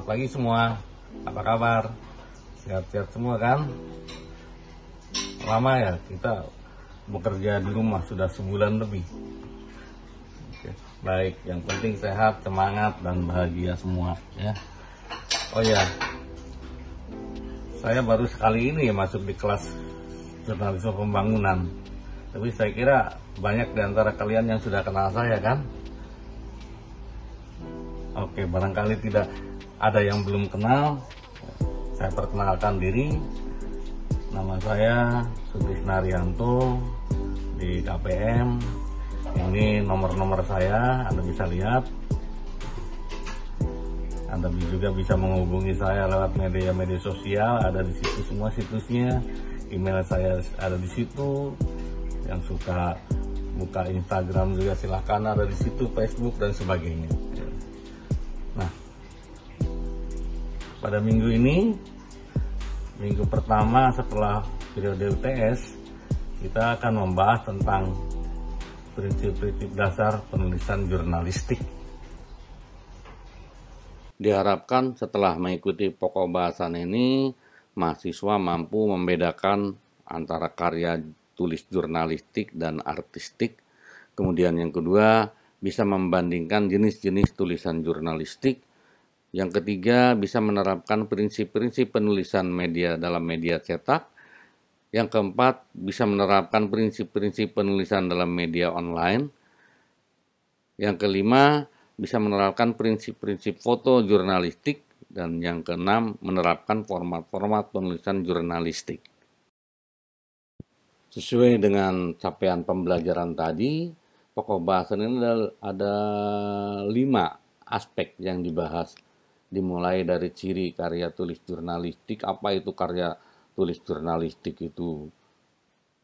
Selamat pagi semua, apa kabar? Sehat-sehat semua kan? Lama ya kita bekerja di rumah, sudah sebulan lebih. Oke, baik, yang penting sehat, semangat, dan bahagia semua ya. Oh ya, saya baru sekali ini ya masuk di kelas jurnalisme pembangunan. Tapi saya kira banyak di antara kalian yang sudah kenal saya kan? Oke, barangkali tidak ada yang belum kenal, saya perkenalkan diri. Nama saya Sutrisna Rianto di KPM. Ini nomor-nomor saya, Anda bisa lihat. Anda juga bisa menghubungi saya lewat media-media sosial, ada di situ semua situsnya. Email saya ada di situ. Yang suka buka Instagram juga silahkan, ada di situ, Facebook dan sebagainya. Nah, pada minggu ini, minggu pertama setelah periode UTS, kita akan membahas tentang prinsip-prinsip dasar penulisan jurnalistik. Diharapkan setelah mengikuti pokok bahasan ini, mahasiswa mampu membedakan antara karya tulis jurnalistik dan artistik. Kemudian yang kedua, bisa membandingkan jenis-jenis tulisan jurnalistik. Yang ketiga, bisa menerapkan prinsip-prinsip penulisan media dalam media cetak. Yang keempat, bisa menerapkan prinsip-prinsip penulisan dalam media online. Yang kelima, bisa menerapkan prinsip-prinsip foto jurnalistik. Dan yang keenam, menerapkan format-format penulisan jurnalistik. Sesuai dengan capaian pembelajaran tadi, pokok bahasan ini ada 5 aspek yang dibahas. Dimulai dari ciri karya tulis jurnalistik, apa itu karya tulis jurnalistik itu,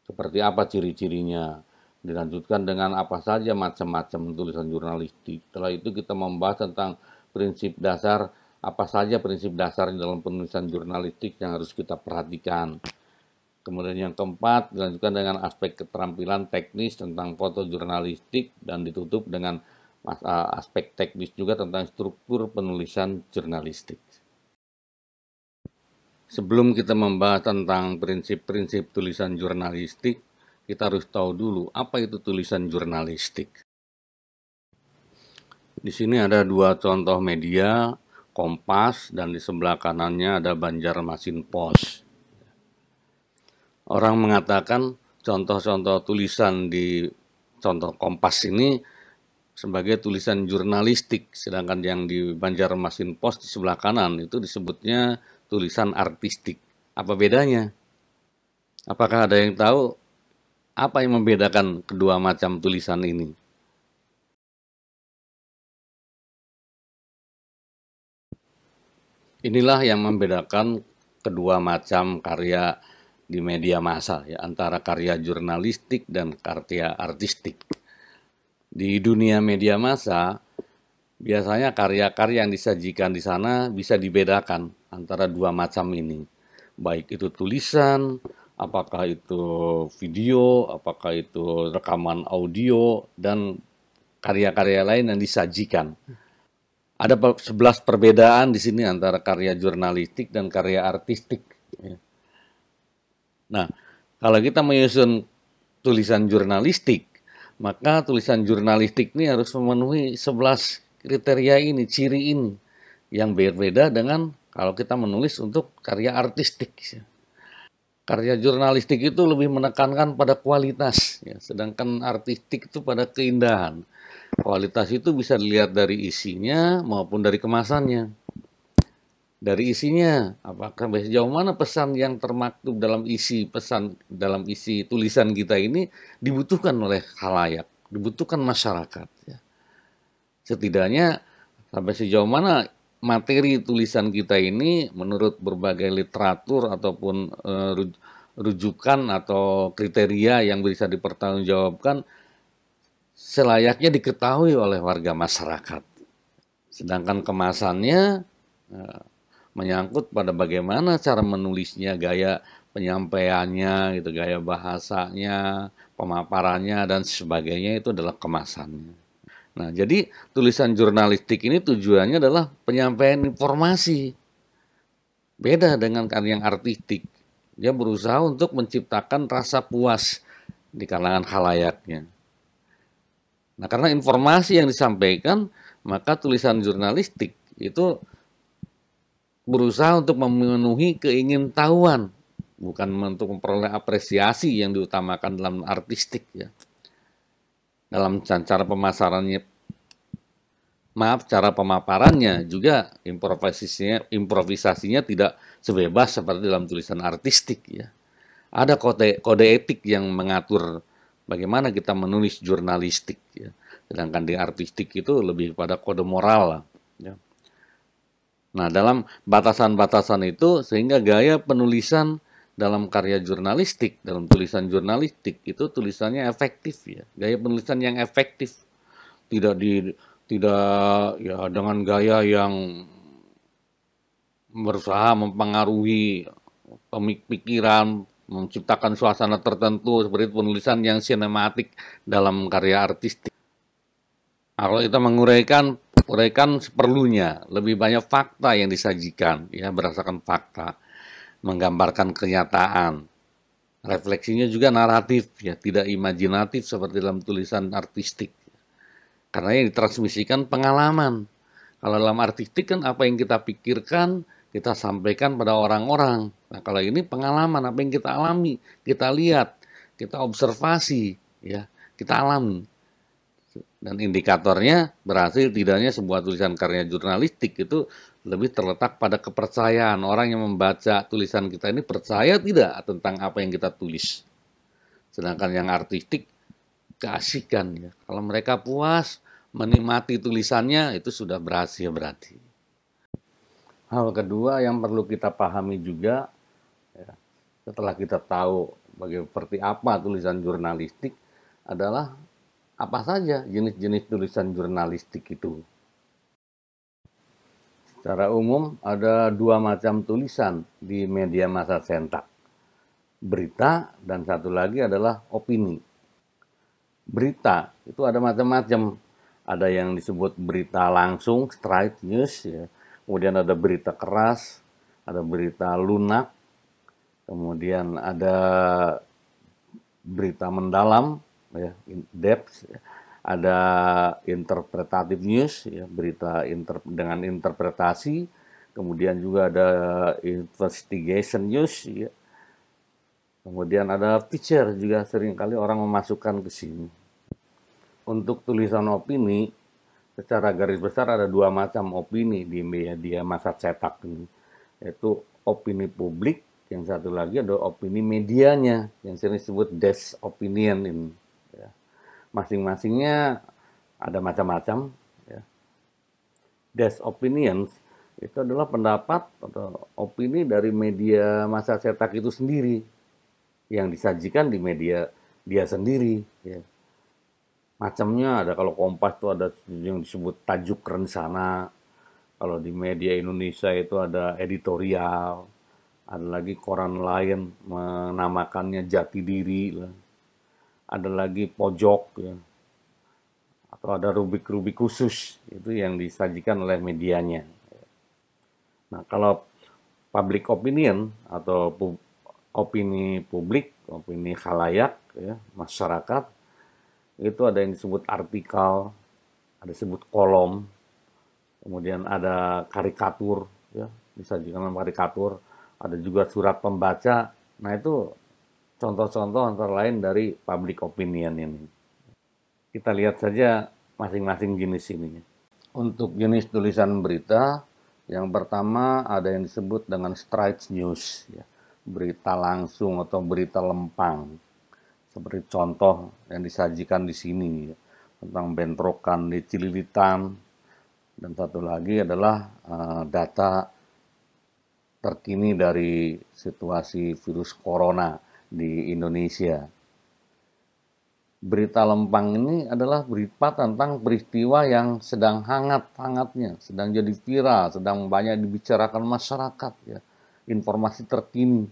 seperti apa ciri-cirinya, dilanjutkan dengan apa saja macam-macam tulisan jurnalistik. Setelah itu kita membahas tentang prinsip dasar, apa saja prinsip dasar dalam penulisan jurnalistik yang harus kita perhatikan. Kemudian yang keempat, dilanjutkan dengan aspek keterampilan teknis tentang foto jurnalistik dan ditutup dengan aspek teknis juga tentang struktur penulisan jurnalistik. Sebelum kita membahas tentang prinsip-prinsip tulisan jurnalistik, kita harus tahu dulu apa itu tulisan jurnalistik. Di sini ada 2 contoh media, Kompas, dan di sebelah kanannya ada Banjarmasin Post. Orang mengatakan contoh-contoh tulisan di contoh Kompas ini sebagai tulisan jurnalistik, sedangkan yang di Banjarmasin Post di sebelah kanan itu disebutnya tulisan artistik. Apa bedanya? Apakah ada yang tahu apa yang membedakan kedua macam tulisan ini? Inilah yang membedakan kedua macam karya di media massa, ya, antara karya jurnalistik dan karya artistik. Di dunia media massa, biasanya karya-karya yang disajikan di sana bisa dibedakan antara 2 macam ini. Baik itu tulisan, apakah itu video, apakah itu rekaman audio, dan karya-karya lain yang disajikan. Ada 11 perbedaan di sini antara karya jurnalistik dan karya artistik. Nah, kalau kita menyusun tulisan jurnalistik, maka tulisan jurnalistik ini harus memenuhi 11 kriteria ini, ciri ini, yang berbeda dengan kalau kita menulis untuk karya artistik. Karya jurnalistik itu lebih menekankan pada kualitas, ya, sedangkan artistik itu pada keindahan. Kualitas itu bisa dilihat dari isinya maupun dari kemasannya. Dari isinya, apakah sejauh mana pesan yang termaktub dalam isi pesan, dalam isi tulisan kita ini dibutuhkan oleh khalayak, dibutuhkan masyarakat. Ya. Setidaknya sampai sejauh mana materi tulisan kita ini menurut berbagai literatur ataupun rujukan atau kriteria yang bisa dipertanggungjawabkan selayaknya diketahui oleh warga masyarakat. Sedangkan kemasannya menyangkut pada bagaimana cara menulisnya, gaya penyampaiannya, gitu, gaya bahasanya, pemaparannya dan sebagainya, itu adalah kemasannya. Nah, jadi tulisan jurnalistik ini tujuannya adalah penyampaian informasi. Beda dengan karya yang artistik. Dia berusaha untuk menciptakan rasa puas di kalangan khalayaknya. Nah, karena informasi yang disampaikan, maka tulisan jurnalistik itu berusaha untuk memenuhi keingintahuan, bukan untuk memperoleh apresiasi yang diutamakan dalam artistik ya. Dalam cara pemasarannya, cara pemaparannya juga improvisasinya tidak sebebas seperti dalam tulisan artistik ya. Ada kode etik yang mengatur bagaimana kita menulis jurnalistik ya. Sedangkan di artistik itu lebih pada kode moral lah, ya. Nah, dalam batasan-batasan itu sehingga gaya penulisan dalam karya jurnalistik, dalam tulisan jurnalistik itu tulisannya efektif ya. Gaya penulisan yang efektif. Tidak ya dengan gaya yang berusaha mempengaruhi pemikiran, menciptakan suasana tertentu seperti penulisan yang sinematik dalam karya artistik. Kalau kita uraikan seperlunya, lebih banyak fakta yang disajikan, ya berdasarkan fakta, menggambarkan kenyataan. Refleksinya juga naratif, ya tidak imajinatif seperti dalam tulisan artistik. Karena yang ditransmisikan pengalaman. Kalau dalam artistik kan apa yang kita pikirkan, kita sampaikan pada orang-orang. Nah, kalau ini pengalaman, apa yang kita alami, kita lihat, kita observasi, ya, kita alami. Dan indikatornya berhasil tidaknya sebuah tulisan karya jurnalistik itu lebih terletak pada kepercayaan. Orang yang membaca tulisan kita ini percaya tidak tentang apa yang kita tulis. Sedangkan yang artistik keasikan ya. Kalau mereka puas menikmati tulisannya itu sudah berhasil berarti. Hal kedua yang perlu kita pahami juga ya, setelah kita tahu seperti apa tulisan jurnalistik adalah apa saja jenis-jenis tulisan jurnalistik itu. Secara umum ada dua macam tulisan di media massa cetak. Berita dan satu lagi adalah opini. Berita itu ada macam-macam. Ada yang disebut berita langsung, straight news ya. Kemudian ada berita keras, ada berita lunak. Kemudian ada berita mendalam ya, depth, ya. Ada interpretative news, ya, berita dengan interpretasi, kemudian juga ada investigation news, ya. Kemudian ada feature juga seringkali orang memasukkan ke sini. Untuk tulisan opini, secara garis besar ada dua macam opini di media massa cetak ini, yaitu opini publik, yang satu lagi ada opini medianya, yang sering disebut desk opinion ini. Masing-masingnya ada macam-macam. Ya. Desk opinions itu adalah pendapat atau opini dari media massa cetak itu sendiri yang disajikan di media dia sendiri. Ya. Macamnya ada, kalau Kompas itu ada yang disebut tajuk rencana, kalau di media Indonesia itu ada editorial, ada lagi koran lain menamakannya Jati Diri lah. Ada lagi pojok ya, atau ada rubrik-rubrik khusus itu yang disajikan oleh medianya. Nah, kalau public opinion atau opini publik, opini khalayak ya, masyarakat, itu ada yang disebut artikel, ada disebut kolom, kemudian ada karikatur ya, disajikan dalam karikatur, ada juga surat pembaca. Nah, itu contoh-contoh antara lain dari public opinion ini. Kita lihat saja masing-masing jenis ini. Untuk jenis tulisan berita, yang pertama ada yang disebut dengan straight news, ya. Berita langsung atau berita lempang. Seperti contoh yang disajikan di sini, ya. Tentang bentrokan di Cililitan. Dan satu lagi adalah data terkini dari situasi virus corona di Indonesia. Berita lempang ini adalah berita tentang peristiwa yang sedang hangat-hangatnya, sedang jadi viral, sedang banyak dibicarakan masyarakat, ya. Informasi terkini.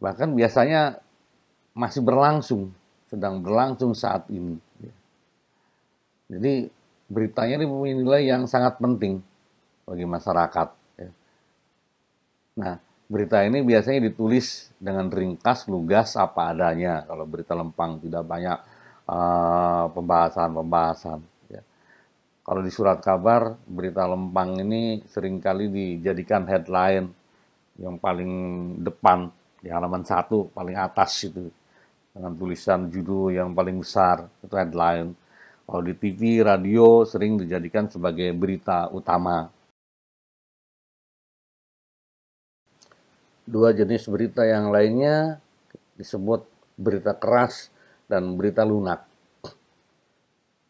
Bahkan biasanya masih berlangsung, sedang berlangsung saat ini. Ya. Jadi beritanya ini mempunyai nilai yang sangat penting bagi masyarakat. Ya. Nah, berita ini biasanya ditulis dengan ringkas, lugas, apa adanya. Kalau berita lempang tidak banyak pembahasan-pembahasan. Ya. Kalau di surat kabar, berita lempang ini seringkali dijadikan headline yang paling depan, di halaman satu, paling atas itu. Dengan tulisan judul yang paling besar, itu headline. Kalau di TV, radio sering dijadikan sebagai berita utama. Dua jenis berita yang lainnya disebut berita keras dan berita lunak.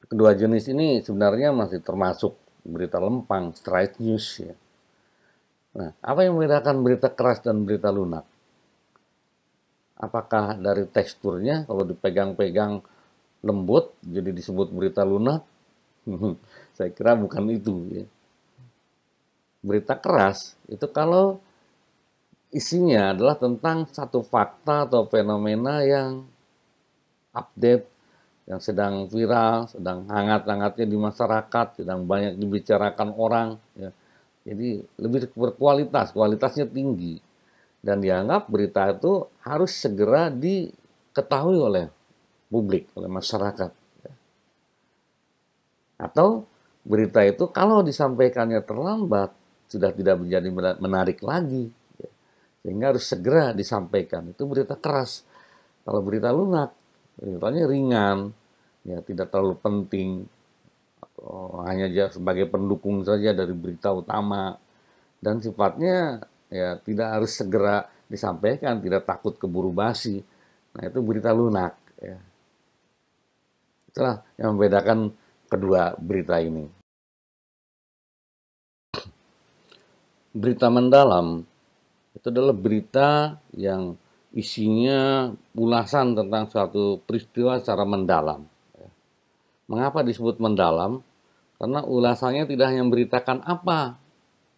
Kedua jenis ini sebenarnya masih termasuk berita lempang, straight news ya. Nah, apa yang membedakan berita keras dan berita lunak? Apakah dari teksturnya, kalau dipegang-pegang lembut jadi disebut berita lunak? Saya kira bukan itu ya. Berita keras itu kalau isinya adalah tentang satu fakta atau fenomena yang update, yang sedang viral, sedang hangat-hangatnya di masyarakat, sedang banyak dibicarakan orang. Ya. Jadi lebih berkualitas, kualitasnya tinggi. Dan dianggap berita itu harus segera diketahui oleh publik, oleh masyarakat. Atau berita itu kalau disampaikannya terlambat, sudah tidak menjadi menarik lagi. Sehingga harus segera disampaikan. Itu berita keras. Kalau berita lunak, beritanya ringan, ya tidak terlalu penting, atau hanya sebagai pendukung saja dari berita utama, dan sifatnya ya tidak harus segera disampaikan, tidak takut keburu basi. Nah itu berita lunak. Ya. Itulah yang membedakan kedua berita ini. Berita mendalam itu adalah berita yang isinya ulasan tentang suatu peristiwa secara mendalam. Mengapa disebut mendalam? Karena ulasannya tidak hanya memberitakan apa,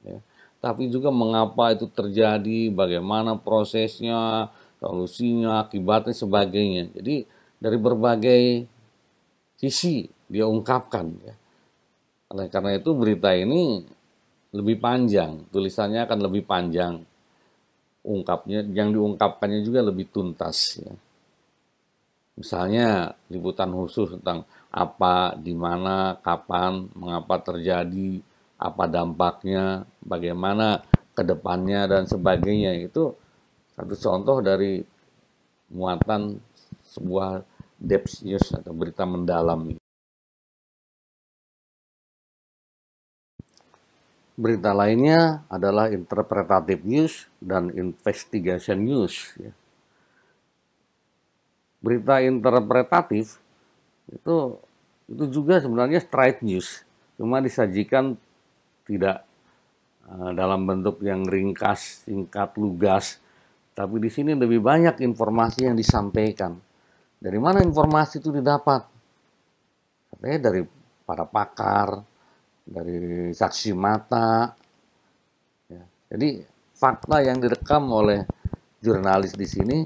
ya, tapi juga mengapa itu terjadi, bagaimana prosesnya, solusinya, akibatnya, sebagainya. Jadi dari berbagai sisi dia ungkapkan. Ya. Oleh karena itu berita ini lebih panjang, tulisannya akan lebih panjang, ungkapnya, yang diungkapkannya juga lebih tuntas. Ya. Misalnya liputan khusus tentang apa, di mana, kapan, mengapa terjadi, apa dampaknya, bagaimana ke depannya dan sebagainya. Itu satu contoh dari muatan sebuah depth news atau berita mendalam. Berita lainnya adalah interpretative news dan investigation news. Berita interpretatif itu juga sebenarnya straight news, cuma disajikan tidak dalam bentuk yang ringkas, singkat, lugas, tapi di sini lebih banyak informasi yang disampaikan. Dari mana informasi itu didapat? Katanya dari para pakar, dari saksi mata. Ya. Jadi fakta yang direkam oleh jurnalis di sini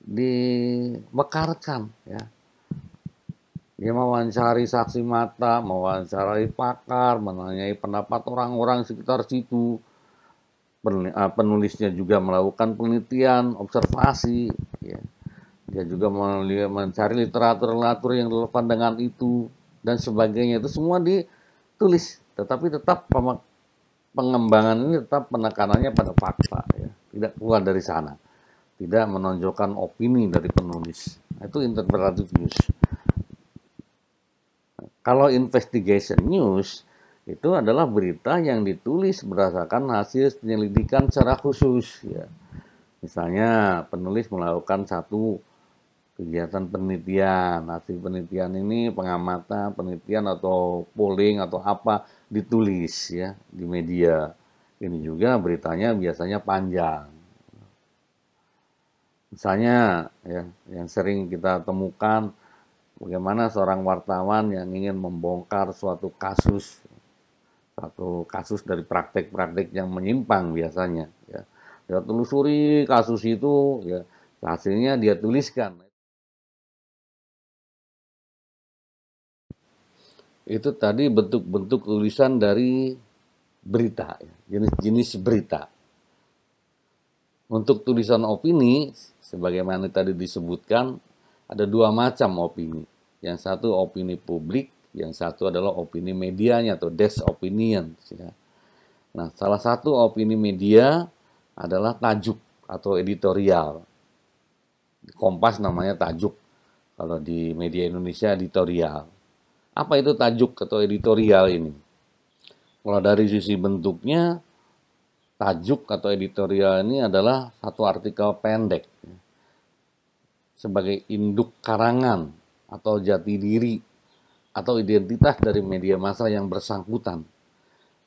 dimekarkan, ya. Dia mewawancari saksi mata, mewawancarai pakar, menanyai pendapat orang-orang sekitar situ. Penulisnya juga melakukan penelitian, observasi. Ya. Dia juga mencari literatur-literatur yang relevan dengan itu dan sebagainya. Itu semua ditulis, tetapi tetap pengembangan ini tetap penekanannya pada fakta. Ya. Tidak keluar dari sana. Tidak menonjolkan opini dari penulis. Itu interpretative news. Kalau investigation news itu adalah berita yang ditulis berdasarkan hasil penyelidikan secara khusus. Ya. Misalnya penulis melakukan satu kegiatan penelitian, hasil penelitian ini pengamatan, penelitian atau polling atau apa ditulis ya di media. Ini juga beritanya biasanya panjang. Misalnya ya, yang sering kita temukan bagaimana seorang wartawan yang ingin membongkar suatu kasus dari praktek-praktek yang menyimpang biasanya. Ya. Dia telusuri kasus itu, ya hasilnya dia tuliskan. Itu tadi bentuk-bentuk tulisan dari berita, ya, jenis-jenis berita. Untuk tulisan opini, sebagaimana tadi disebutkan, ada dua macam opini. Yang satu opini publik, yang satu adalah opini medianya atau desk opinion. Ya. Nah, salah satu opini media adalah tajuk atau editorial. Di Kompas namanya tajuk, kalau di media Indonesia editorial. Apa itu tajuk atau editorial ini? Kalau dari sisi bentuknya, tajuk atau editorial ini adalah satu artikel pendek sebagai induk karangan atau jati diri atau identitas dari media massa yang bersangkutan.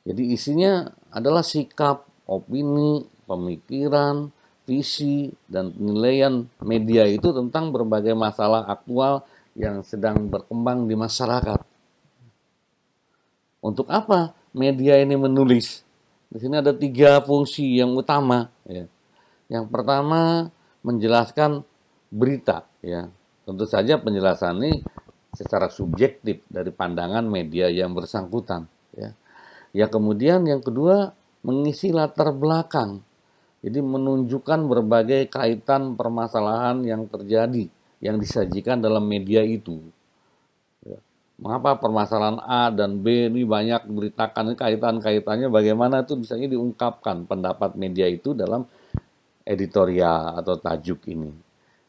Jadi isinya adalah sikap, opini, pemikiran, visi, dan penilaian media itu tentang berbagai masalah aktual yang sedang berkembang di masyarakat. Untuk apa media ini menulis? Di sini ada tiga fungsi yang utama. Ya. Yang pertama menjelaskan berita. Ya. Tentu saja penjelasan ini secara subjektif dari pandangan media yang bersangkutan. Ya. Ya kemudian yang kedua mengisi latar belakang. Jadi menunjukkan berbagai kaitan permasalahan yang terjadi yang disajikan dalam media itu. Ya. Mengapa permasalahan A dan B ini banyak diberitakan, kaitan-kaitannya bagaimana itu bisa diungkapkan pendapat media itu dalam editorial atau tajuk ini.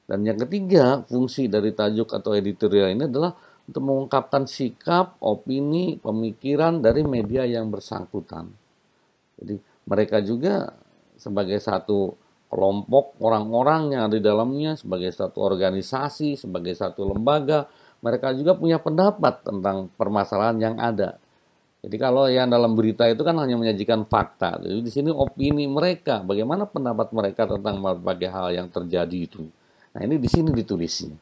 Dan yang ketiga, fungsi dari tajuk atau editorial ini adalah untuk mengungkapkan sikap, opini, pemikiran dari media yang bersangkutan. Jadi mereka juga sebagai satu kelompok orang-orang yang ada di dalamnya, sebagai satu organisasi, sebagai satu lembaga, mereka juga punya pendapat tentang permasalahan yang ada. Jadi kalau yang dalam berita itu kan hanya menyajikan fakta. Jadi di sini opini mereka, bagaimana pendapat mereka tentang berbagai hal yang terjadi itu. Nah ini di sini ditulisnya.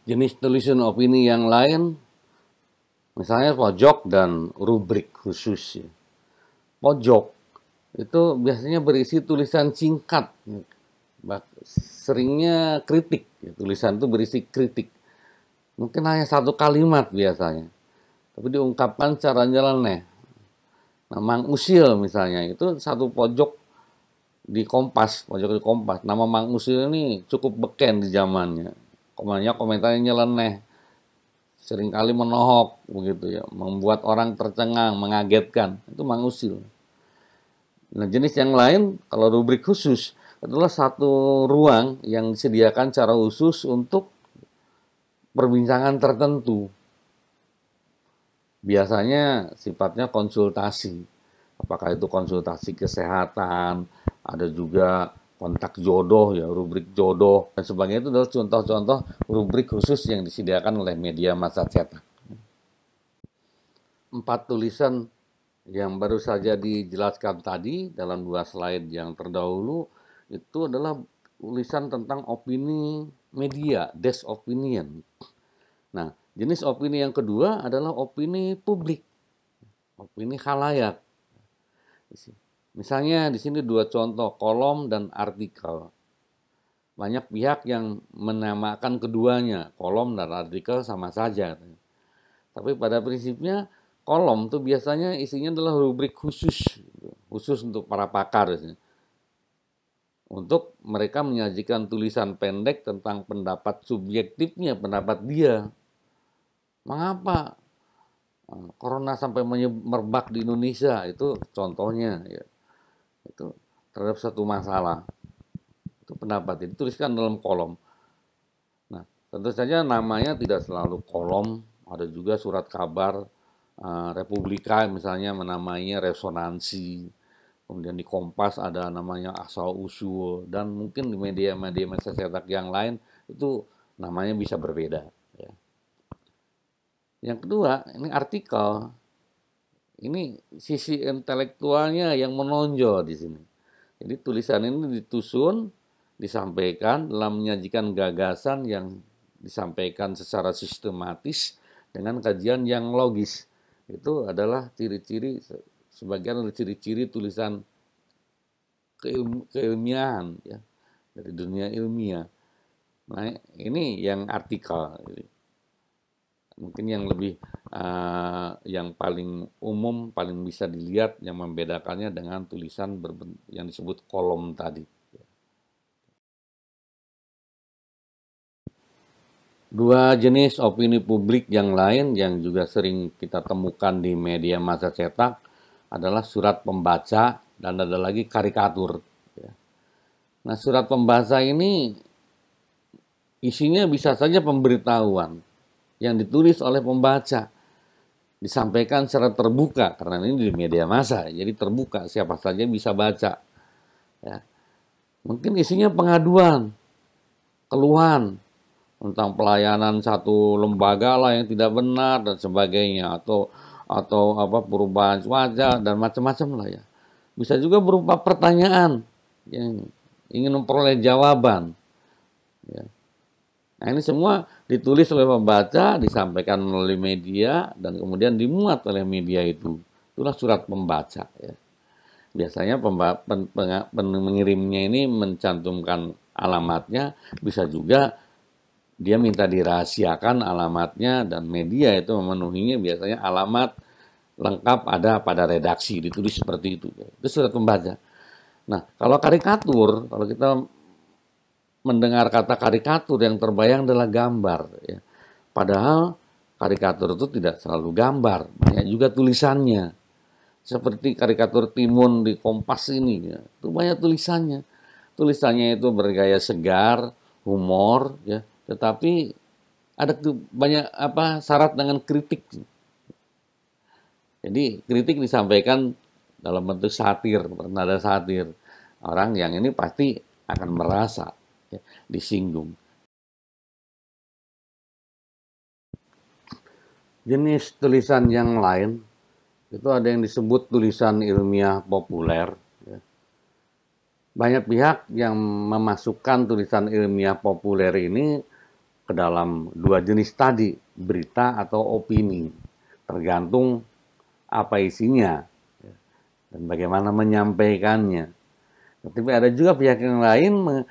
Jenis tulisan opini yang lain, misalnya pojok dan rubrik khusus. Pojok itu biasanya berisi tulisan singkat, seringnya kritik. Tulisan itu berisi kritik. Mungkin hanya satu kalimat biasanya, tapi diungkapkan secara nyeleneh. Nah, Mang Usil misalnya, itu satu pojok di Kompas, Nama Mang Usil ini cukup beken di zamannya. Komentarnya nyeleneh, seringkali menohok begitu ya, membuat orang tercengang, mengagetkan. Itu Mang Usil. Nah, jenis yang lain kalau rubrik khusus adalah satu ruang yang disediakan secara khusus untuk perbincangan tertentu. Biasanya sifatnya konsultasi. Apakah itu konsultasi kesehatan, ada juga kontak jodoh ya, rubrik jodoh dan sebagainya. Itu adalah contoh-contoh rubrik khusus yang disediakan oleh media massa cetak. 4 tulisan yang baru saja dijelaskan tadi dalam 2 slide yang terdahulu itu adalah tulisan tentang opini media, desk opinion. Nah, jenis opini yang kedua adalah opini publik, opini khalayak. Misalnya di sini 2 contoh, kolom dan artikel. Banyak pihak yang menamakan keduanya, kolom dan artikel sama saja. Tapi pada prinsipnya kolom tuh biasanya isinya adalah rubrik khusus untuk para pakar. Untuk mereka menyajikan tulisan pendek tentang pendapat subjektifnya, pendapat dia. Mengapa corona sampai merebak di Indonesia? Itu contohnya ya. Itu terhadap satu masalah. Itu pendapat itu dituliskan dalam kolom. Nah, tentu saja namanya tidak selalu kolom, ada juga surat kabar Republika misalnya menamainya resonansi. Kemudian di Kompas ada namanya asal usul dan mungkin di media-media cetak yang lain itu namanya bisa berbeda. Ya. Yang kedua, ini artikel. Ini sisi intelektualnya yang menonjol di sini. Jadi tulisan ini disusun, disampaikan dalam menyajikan gagasan yang disampaikan secara sistematis dengan kajian yang logis. Itu adalah ciri-ciri, sebagian dari ciri-ciri tulisan keilmiahan. Ya. dari dunia ilmiah. Nah, ini yang artikel. Mungkin yang lebih yang paling umum, paling bisa dilihat yang membedakannya dengan tulisan yang disebut kolom tadi. Dua jenis opini publik yang lain yang juga sering kita temukan di media massa cetak adalah surat pembaca dan ada lagi karikatur. Nah, surat pembaca ini isinya bisa saja pemberitahuan yang ditulis oleh pembaca, disampaikan secara terbuka karena ini di media massa, jadi terbuka siapa saja bisa baca. Ya. Mungkin isinya pengaduan, keluhan tentang pelayanan satu lembaga lah yang tidak benar dan sebagainya, atau apa perubahan cuaca dan macam-macam lah ya. Bisa juga berupa pertanyaan yang ingin memperoleh jawaban. Ya. Nah, ini semua ditulis oleh pembaca, disampaikan melalui media, dan kemudian dimuat oleh media itu. Itulah surat pembaca. Ya. Biasanya pengirimnya ini mencantumkan alamatnya, bisa juga dia minta dirahasiakan alamatnya, dan media itu memenuhinya biasanya alamat lengkap ada pada redaksi, ditulis seperti itu. Itu surat pembaca. Nah, kalau karikatur, kalau kita mendengar kata karikatur yang terbayang adalah gambar. Ya. Padahal karikatur itu tidak selalu gambar, banyak juga tulisannya. Seperti karikatur Timun di Kompas ini, ya. Itu banyak tulisannya. Tulisannya itu bergaya segar, humor, ya. Tetapi ada banyak syarat dengan kritik. Jadi kritik disampaikan dalam bentuk satir, bernada satir. Orang yang ini pasti akan merasa ya, disinggung. Jenis tulisan yang lain itu ada yang disebut tulisan ilmiah populer. Ya. Banyak pihak yang memasukkan tulisan ilmiah populer ini ke dalam dua jenis tadi, berita atau opini, tergantung apa isinya ya, dan bagaimana menyampaikannya. Tapi ada juga pihak yang lain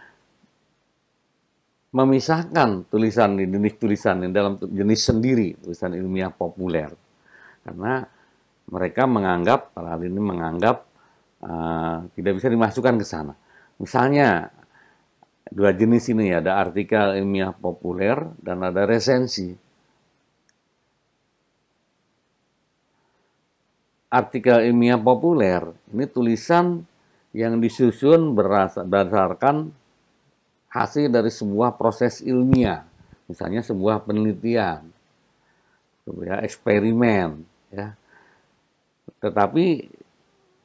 memisahkan tulisan di jenis tulisan yang dalam jenis sendiri, tulisan ilmiah populer, karena mereka menganggap, para ahli ini menganggap tidak bisa dimasukkan ke sana. Misalnya dua jenis ini, ada artikel ilmiah populer dan ada resensi. Artikel ilmiah populer ini tulisan yang disusun berdasarkan hasil dari sebuah proses ilmiah, misalnya sebuah penelitian, sebuah eksperimen, ya. Tetapi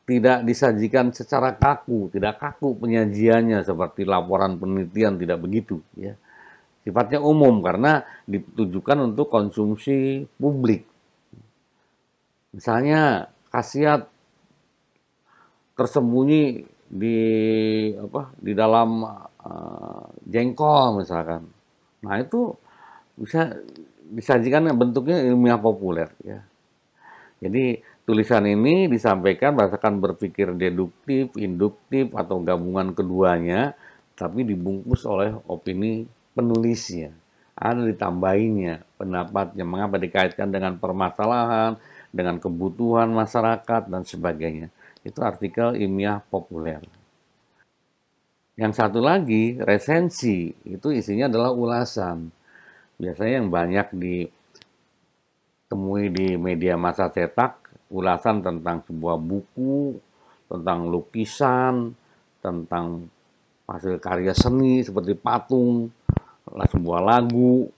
tidak disajikan secara kaku, tidak kaku penyajiannya seperti laporan penelitian, tidak begitu, ya. Sifatnya umum karena ditujukan untuk konsumsi publik. Misalnya khasiat tersembunyi di dalam jengkol misalkan. Nah, itu bisa disajikan bentuknya ilmiah populer ya. Jadi tulisan ini disampaikan berdasarkan berpikir deduktif, induktif atau gabungan keduanya, tapi dibungkus oleh opini penulisnya. Ada ditambahinya pendapatnya, mengapa dikaitkan dengan permasalahan, dengan kebutuhan masyarakat dan sebagainya. Itu artikel ilmiah populer. Yang satu lagi, resensi, itu isinya adalah ulasan. Biasanya yang banyak ditemui di media massa cetak, ulasan tentang sebuah buku, tentang lukisan, tentang hasil karya seni seperti patung, sebuah lagu,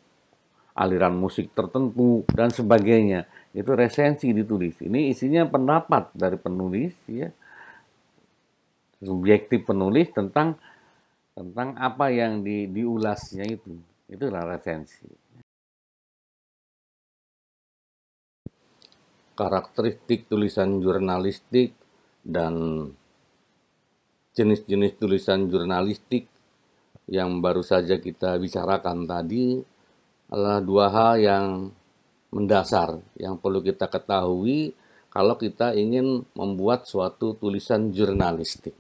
aliran musik tertentu, dan sebagainya. Itu resensi ditulis. Ini isinya pendapat dari penulis, ya, subjektif penulis tentang apa yang diulasnya itu. Itulah resensi. Karakteristik tulisan jurnalistik dan jenis-jenis tulisan jurnalistik yang baru saja kita bicarakan tadi adalah dua hal yang mendasar yang perlu kita ketahui kalau kita ingin membuat suatu tulisan jurnalistik.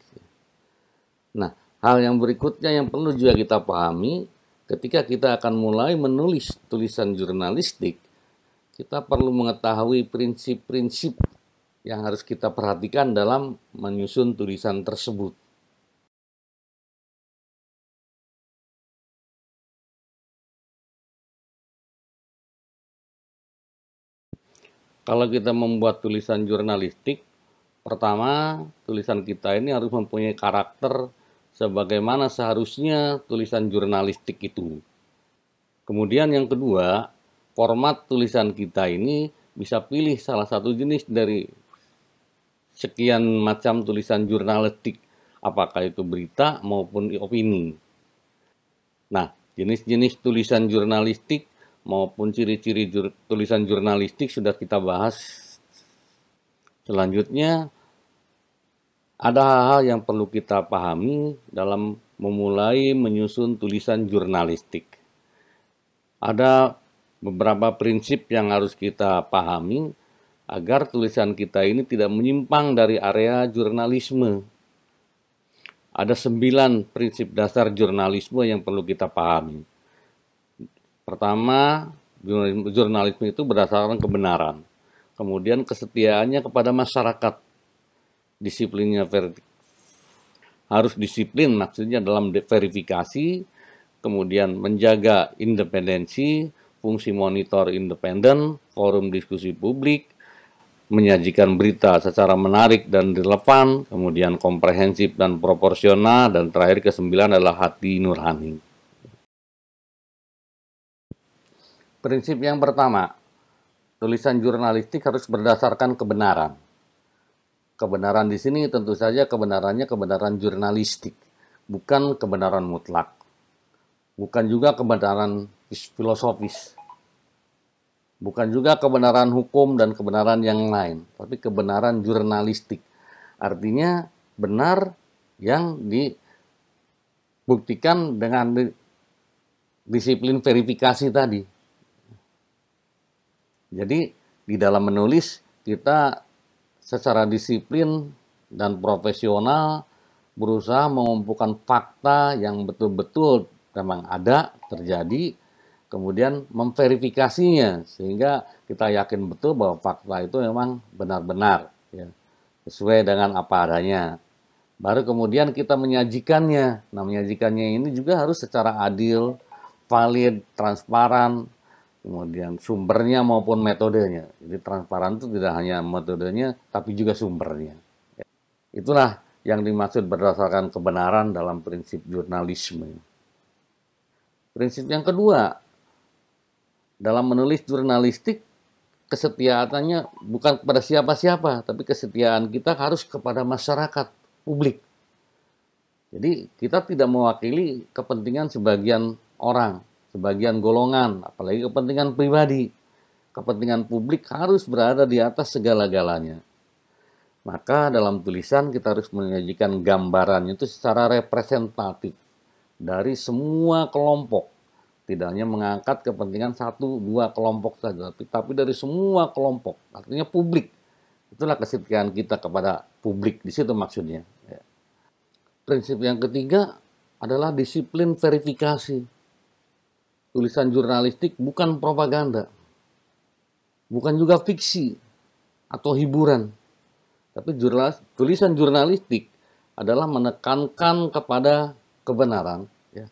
Nah, Hal yang berikutnya yang perlu juga kita pahami, ketika kita akan mulai menulis tulisan jurnalistik, kita perlu mengetahui prinsip-prinsip yang harus kita perhatikan dalam menyusun tulisan tersebut. Kalau kita membuat tulisan jurnalistik, pertama, tulisan kita ini harus mempunyai karakter sebagaimana seharusnya tulisan jurnalistik itu. Kemudian yang kedua, format tulisan kita ini bisa pilih salah satu jenis dari sekian macam tulisan jurnalistik, apakah itu berita maupun opini. Nah, jenis-jenis tulisan jurnalistik maupun ciri-ciri tulisan jurnalistik sudah kita bahas. Selanjutnya, ada hal-hal yang perlu kita pahami dalam memulai menyusun tulisan jurnalistik. Ada beberapa prinsip yang harus kita pahami agar tulisan kita ini tidak menyimpang dari area jurnalisme. Ada 9 prinsip dasar jurnalisme yang perlu kita pahami. Pertama, jurnalisme itu berdasarkan kebenaran. Kemudian kesetiaannya kepada masyarakat. Disiplinnya harus disiplin, maksudnya dalam verifikasi, kemudian menjaga independensi, fungsi monitor independen, forum diskusi publik, menyajikan berita secara menarik dan relevan, kemudian komprehensif dan proporsional, dan terakhir ke-9 adalah hati nurani. Prinsip yang pertama, tulisan jurnalistik harus berdasarkan kebenaran. Kebenaran di sini tentu saja kebenarannya kebenaran jurnalistik, bukan kebenaran mutlak. Bukan juga kebenaran filosofis. Bukan juga kebenaran hukum dan kebenaran yang lain, tapi kebenaran jurnalistik. Artinya benar yang dibuktikan dengan disiplin verifikasi tadi. Jadi di dalam menulis kita secara disiplin dan profesional berusaha mengumpulkan fakta yang betul-betul memang ada, terjadi, kemudian memverifikasinya sehingga kita yakin betul bahwa fakta itu memang benar-benar ya, sesuai dengan apa adanya. Baru kemudian kita menyajikannya. Nah, menyajikannya ini juga harus secara adil, valid, transparan, kemudian sumbernya maupun metodenya. Jadi transparan itu tidak hanya metodenya, tapi juga sumbernya. Itulah yang dimaksud berdasarkan kebenaran dalam prinsip jurnalisme. Prinsip yang kedua, dalam menulis jurnalistik, kesetiaannya bukan kepada siapa-siapa, tapi kesetiaan kita harus kepada masyarakat, publik. Jadi kita tidak mewakili kepentingan sebagian orang, sebagian golongan, apalagi kepentingan pribadi. Kepentingan publik harus berada di atas segala-galanya. Maka dalam tulisan kita harus menyajikan gambarannya itu secara representatif dari semua kelompok. Tidak hanya mengangkat kepentingan 1-2 kelompok saja, tapi dari semua kelompok. Artinya publik. Itulah kesetiaan kita kepada publik, di situ maksudnya. Prinsip yang ketiga adalah disiplin verifikasi. Tulisan jurnalistik bukan propaganda, bukan juga fiksi atau hiburan. Tapi tulisan jurnalistik adalah menekankan kepada kebenaran, ya,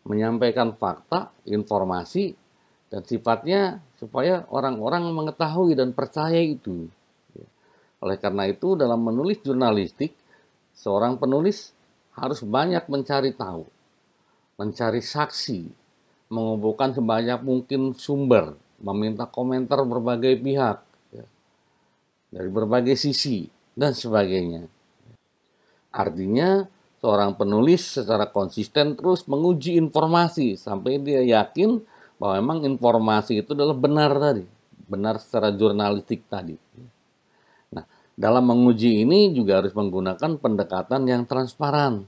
menyampaikan fakta, informasi, dan sifatnya supaya orang-orang mengetahui dan percaya itu. Oleh karena itu, dalam menulis jurnalistik, seorang penulis harus banyak mencari tahu, mencari saksi, mengumpulkan sebanyak mungkin sumber, meminta komentar berbagai pihak, ya, dari berbagai sisi, dan sebagainya. Artinya, seorang penulis secara konsisten terus menguji informasi sampai dia yakin bahwa memang informasi itu adalah benar tadi, benar secara jurnalistik tadi. Nah, dalam menguji ini juga harus menggunakan pendekatan yang transparan.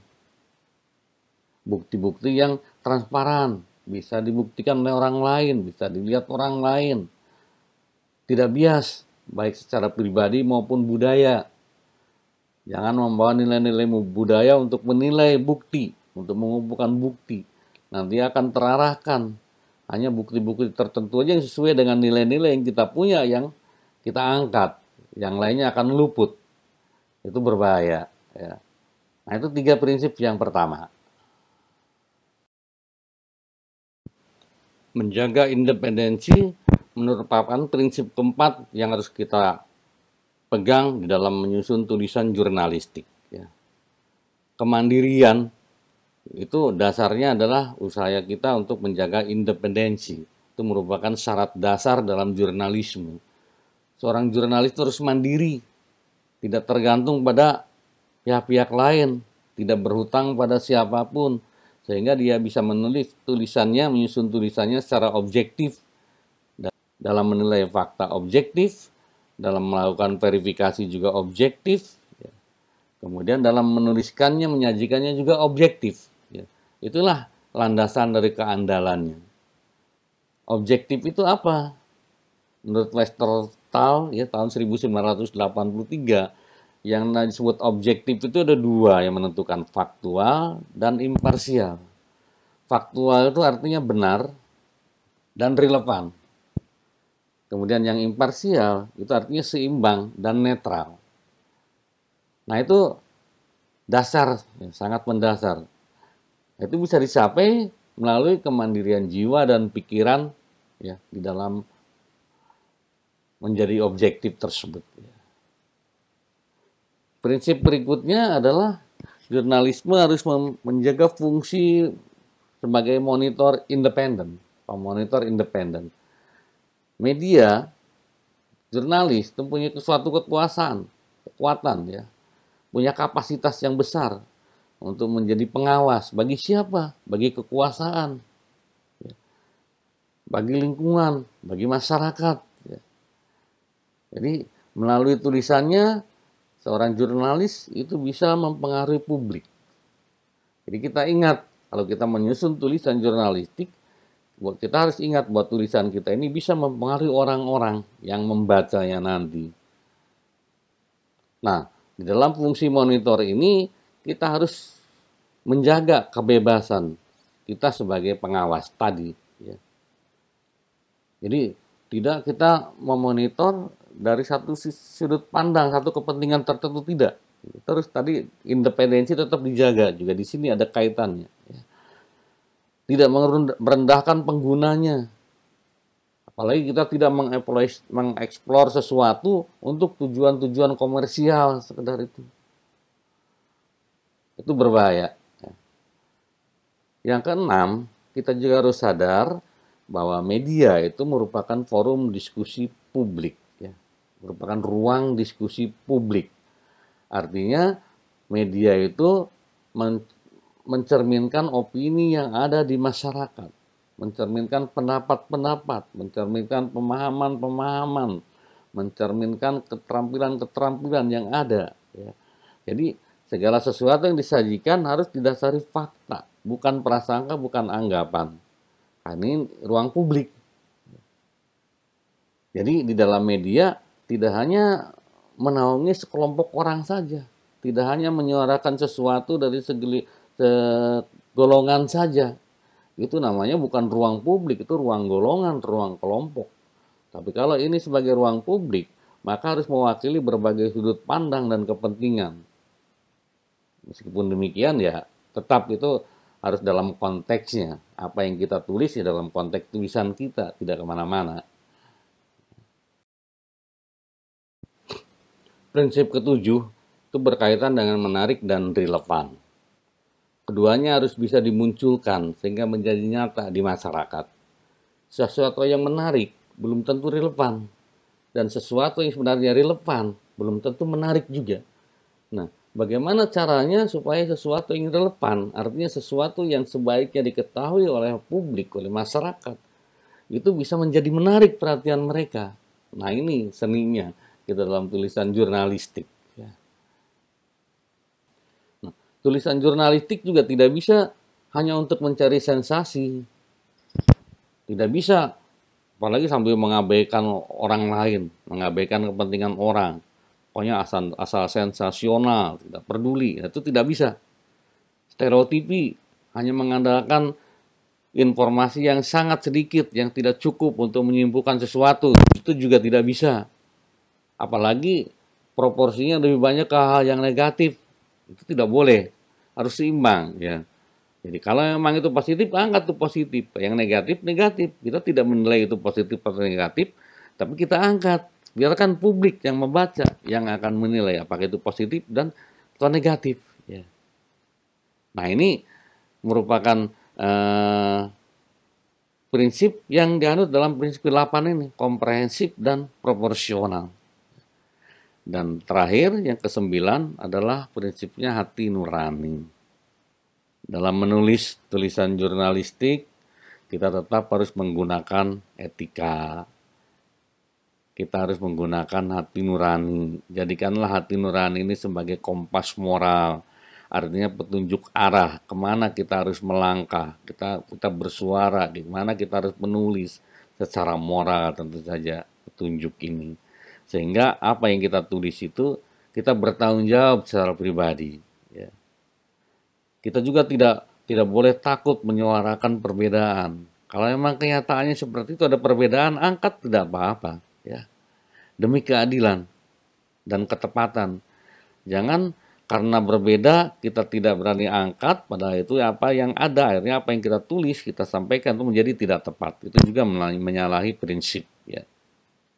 Bukti-bukti yang transparan, bisa dibuktikan oleh orang lain, bisa dilihat orang lain. Tidak bias, baik secara pribadi maupun budaya. Jangan membawa nilai-nilai budaya untuk menilai bukti. untuk mengumpulkan bukti. Nanti akan terarahkan hanya bukti-bukti tertentu aja yang sesuai dengan nilai-nilai yang kita punya, yang kita angkat. Yang lainnya akan luput. Itu berbahaya. Ya. Nah, itu 3 prinsip yang pertama. Menjaga independensi merupakan prinsip keempat yang harus kita pegang di dalam menyusun tulisan jurnalistik. Ya. Kemandirian itu dasarnya adalah usaha kita untuk menjaga independensi. Itu merupakan syarat dasar dalam jurnalisme. Seorang jurnalis terus mandiri, tidak tergantung pada pihak-pihak lain, tidak berhutang pada siapapun, sehingga dia bisa menulis tulisannya, menyusun tulisannya secara objektif, dalam menilai fakta objektif, dalam melakukan verifikasi juga objektif, kemudian dalam menuliskannya, menyajikannya juga objektif. Itulah landasan dari keandalannya. Objektif itu apa? Menurut Westerthal ya tahun 1983, yang disebut objektif itu ada 2 yang menentukan, faktual dan imparsial. Faktual itu artinya benar dan relevan. Kemudian yang imparsial itu artinya seimbang dan netral. Nah, itu dasar, ya, sangat mendasar. Itu bisa dicapai melalui kemandirian jiwa dan pikiran ya di dalam menjadi objektif tersebut. Prinsip berikutnya adalah jurnalisme harus menjaga fungsi sebagai monitor independen, pemonitor independen. Media, jurnalis itu punya suatu kekuatan ya, punya kapasitas yang besar untuk menjadi pengawas. Bagi siapa? Bagi kekuasaan, ya. Bagi lingkungan, bagi masyarakat. Ya. Jadi melalui tulisannya, seorang jurnalis itu bisa mempengaruhi publik. Jadi kita ingat, kalau kita menyusun tulisan jurnalistik, kita harus ingat bahwa tulisan kita ini bisa mempengaruhi orang-orang yang membacanya nanti. Nah, di dalam fungsi monitor ini, kita harus menjaga kebebasan kita sebagai pengawas tadi. Ya. Jadi, tidak kita memonitor dari satu sudut pandang, satu kepentingan tertentu, tidak. Terus tadi independensi tetap dijaga, juga di sini ada kaitannya. Ya. Tidak merendahkan penggunanya. Apalagi kita tidak mengeksplor sesuatu untuk tujuan-tujuan komersial sekedar itu. Itu berbahaya. Yang keenam, kita juga harus sadar bahwa media itu merupakan forum diskusi publik. Ya. Merupakan ruang diskusi publik. Artinya media itu mencerminkan opini yang ada di masyarakat, mencerminkan pendapat-pendapat, mencerminkan pemahaman-pemahaman, mencerminkan keterampilan-keterampilan yang ada. Ya. Jadi segala sesuatu yang disajikan harus didasari fakta, bukan prasangka, bukan anggapan. Nah, ini ruang publik. Jadi di dalam media tidak hanya menaungi sekelompok orang saja, tidak hanya menyuarakan sesuatu dari segolongan saja. Itu namanya bukan ruang publik, itu ruang golongan, ruang kelompok. Tapi kalau ini sebagai ruang publik, maka harus mewakili berbagai sudut pandang dan kepentingan. Meskipun demikian ya, tetap itu harus dalam konteksnya. Apa yang kita tulis ya dalam konteks tulisan kita, tidak kemana-mana. Prinsip ketujuh itu berkaitan dengan menarik dan relevan. Keduanya harus bisa dimunculkan sehingga menjadi nyata di masyarakat. Sesuatu yang menarik belum tentu relevan. Dan sesuatu yang sebenarnya relevan belum tentu menarik juga. Nah, bagaimana caranya supaya sesuatu yang relevan, artinya sesuatu yang sebaiknya diketahui oleh publik, oleh masyarakat, itu bisa menjadi menarik perhatian mereka. Nah, ini seninya kita dalam tulisan jurnalistik. Tulisan jurnalistik juga tidak bisa hanya untuk mencari sensasi. Tidak bisa, apalagi sambil mengabaikan orang lain, mengabaikan kepentingan orang. Pokoknya asal sensasional, tidak peduli. Itu tidak bisa. Stereotipi hanya mengandalkan informasi yang sangat sedikit, yang tidak cukup untuk menyimpulkan sesuatu, itu juga tidak bisa. Apalagi proporsinya lebih banyak ke hal yang negatif, itu tidak boleh, harus seimbang ya. Jadi kalau memang itu positif, angkat itu positif. Yang negatif, negatif. Kita tidak menilai itu positif atau negatif, tapi kita angkat. Biarkan publik yang membaca, yang akan menilai apakah itu positif dan atau negatif. Ya. Nah ini merupakan prinsip yang dianut dalam prinsip ke-8 ini, komprehensif dan proporsional. Dan terakhir yang ke-9 adalah prinsipnya hati nurani. Dalam menulis tulisan jurnalistik, kita tetap harus menggunakan etika. Kita harus menggunakan hati nurani. Jadikanlah hati nurani ini sebagai kompas moral. Artinya petunjuk arah, kemana kita harus melangkah. Kita bersuara, gimana kita harus menulis secara moral tentu saja petunjuk ini. Sehingga apa yang kita tulis itu, kita bertanggung jawab secara pribadi. Ya. Kita juga tidak boleh takut menyuarakan perbedaan. Kalau memang kenyataannya seperti itu, ada perbedaan, angkat, tidak apa-apa. Ya. Demi keadilan dan ketepatan. Jangan karena berbeda kita tidak berani angkat, padahal itu apa yang ada, akhirnya apa yang kita tulis, kita sampaikan itu menjadi tidak tepat. Itu juga menyalahi prinsip. Ya.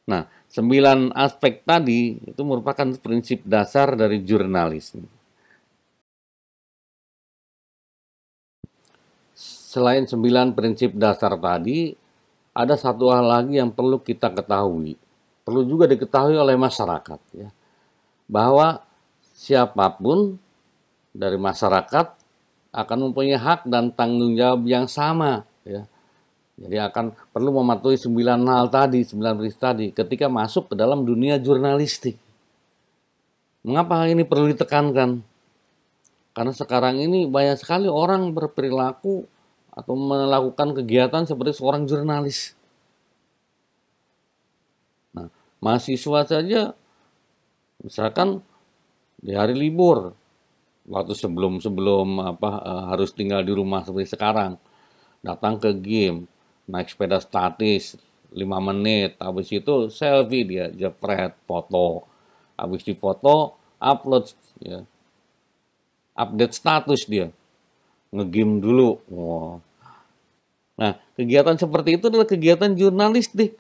Nah, 9 aspek tadi itu merupakan prinsip dasar dari jurnalisme. Selain 9 prinsip dasar tadi, ada satu hal lagi yang perlu kita ketahui. Perlu juga diketahui oleh masyarakat. Ya. Bahwa siapapun dari masyarakat akan mempunyai hak dan tanggung jawab yang sama. Ya. Jadi akan perlu mematuhi 9 hal tadi, 9 prinsip tadi ketika masuk ke dalam dunia jurnalistik. Mengapa hal ini perlu ditekankan? Karena sekarang ini banyak sekali orang berperilaku atau melakukan kegiatan seperti seorang jurnalis. Nah, mahasiswa saja, misalkan di hari libur, waktu sebelum harus tinggal di rumah seperti sekarang, datang ke game, naik sepeda statis 5 menit, habis itu selfie dia, jepret, foto, habis difoto, upload, ya, update status dia, ngegame dulu. Wow. Nah, kegiatan seperti itu adalah kegiatan jurnalistik.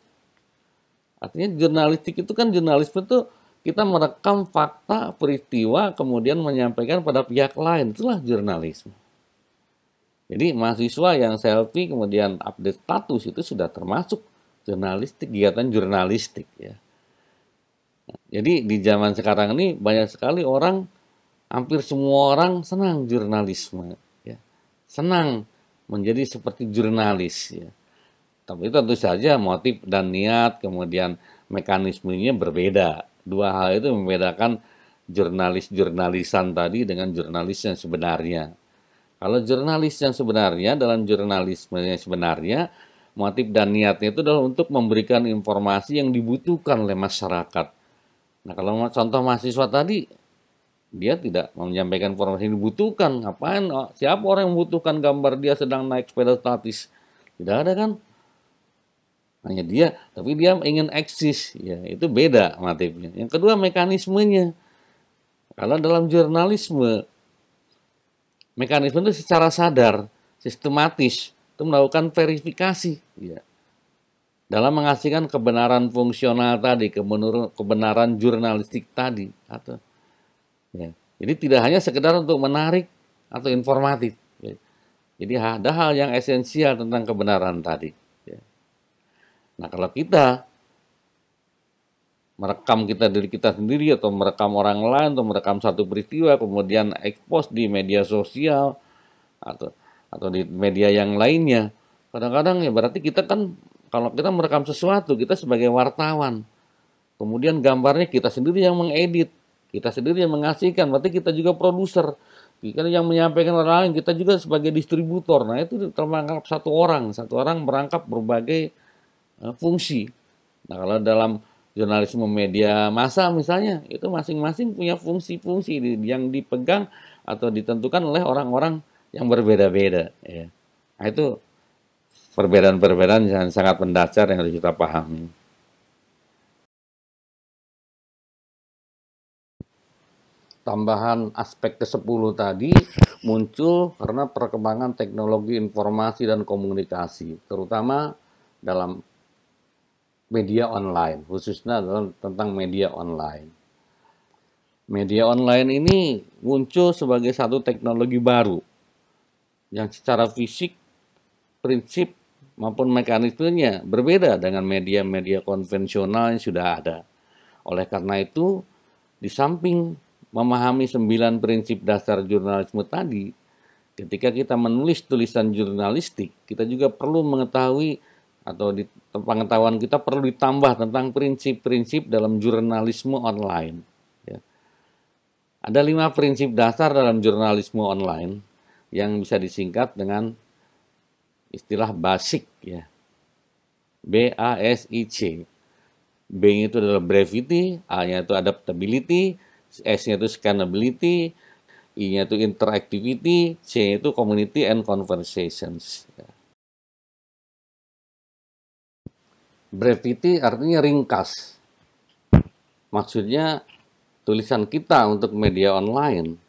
Artinya jurnalistik itu kan, jurnalisme itu kita merekam fakta, peristiwa, kemudian menyampaikan pada pihak lain. Itulah jurnalisme. Jadi mahasiswa yang selfie kemudian update status itu sudah termasuk jurnalistik, kegiatan jurnalistik. Ya. Jadi di zaman sekarang ini banyak sekali orang, hampir semua orang senang jurnalisme. Ya. Senang menjadi seperti jurnalis. Ya. Tapi tentu saja motif dan niat, kemudian mekanismenya berbeda. Dua hal itu membedakan jurnalis-jurnalisan tadi dengan jurnalis yang sebenarnya. Kalau jurnalis yang sebenarnya, dalam jurnalisme yang sebenarnya, motif dan niatnya itu adalah untuk memberikan informasi yang dibutuhkan oleh masyarakat. Nah, kalau contoh mahasiswa tadi, dia tidak menyampaikan informasi yang dibutuhkan. Ngapain? Siapa orang yang membutuhkan gambar dia sedang naik sepeda statis? Tidak ada kan? Hanya dia, tapi dia ingin eksis. Ya, itu beda motifnya. Yang kedua, mekanismenya. Kalau dalam jurnalisme, mekanisme itu secara sadar, sistematis, itu melakukan verifikasi. Ya. Dalam menghasilkan kebenaran fungsional tadi, kebenaran jurnalistik tadi. Ya. Jadi tidak hanya sekedar untuk menarik atau informatif. Ya. Jadi ada hal yang esensial tentang kebenaran tadi. Ya. Nah, kalau kita merekam diri kita sendiri atau merekam orang lain atau merekam satu peristiwa kemudian expose di media sosial atau di media yang lainnya, kadang-kadang ya berarti kita kan, kalau kita merekam sesuatu, kita sebagai wartawan, kemudian gambarnya kita sendiri yang mengedit, kita sendiri yang mengasihkan, berarti kita juga produser, kita yang menyampaikan orang lain, kita juga sebagai distributor. Nah, itu terperangkap satu orang merangkap berbagai fungsi. Nah, kalau dalam jurnalisme media massa misalnya, itu masing-masing punya fungsi-fungsi yang dipegang atau ditentukan oleh orang-orang yang berbeda-beda. Ya. Nah, itu perbedaan-perbedaan yang sangat mendasar yang harus kita pahami. Tambahan aspek ke-10 tadi muncul karena perkembangan teknologi informasi dan komunikasi, terutama dalam media online, khususnya tentang media online. Media online ini muncul sebagai satu teknologi baru yang secara fisik, prinsip maupun mekanismenya berbeda dengan media-media konvensional yang sudah ada. Oleh karena itu, di samping memahami 9 prinsip dasar jurnalisme tadi, ketika kita menulis tulisan jurnalistik, kita juga perlu mengetahui atau di pengetahuan kita perlu ditambah tentang prinsip-prinsip dalam jurnalisme online. Ya. Ada 5 prinsip dasar dalam jurnalisme online yang bisa disingkat dengan istilah BASIC, ya. BASIC. B itu adalah brevity, A-nya itu adaptability, S-nya itu scalability, I-nya itu interactivity, C-nya itu community and conversations. Brevity artinya ringkas. Maksudnya tulisan kita untuk media online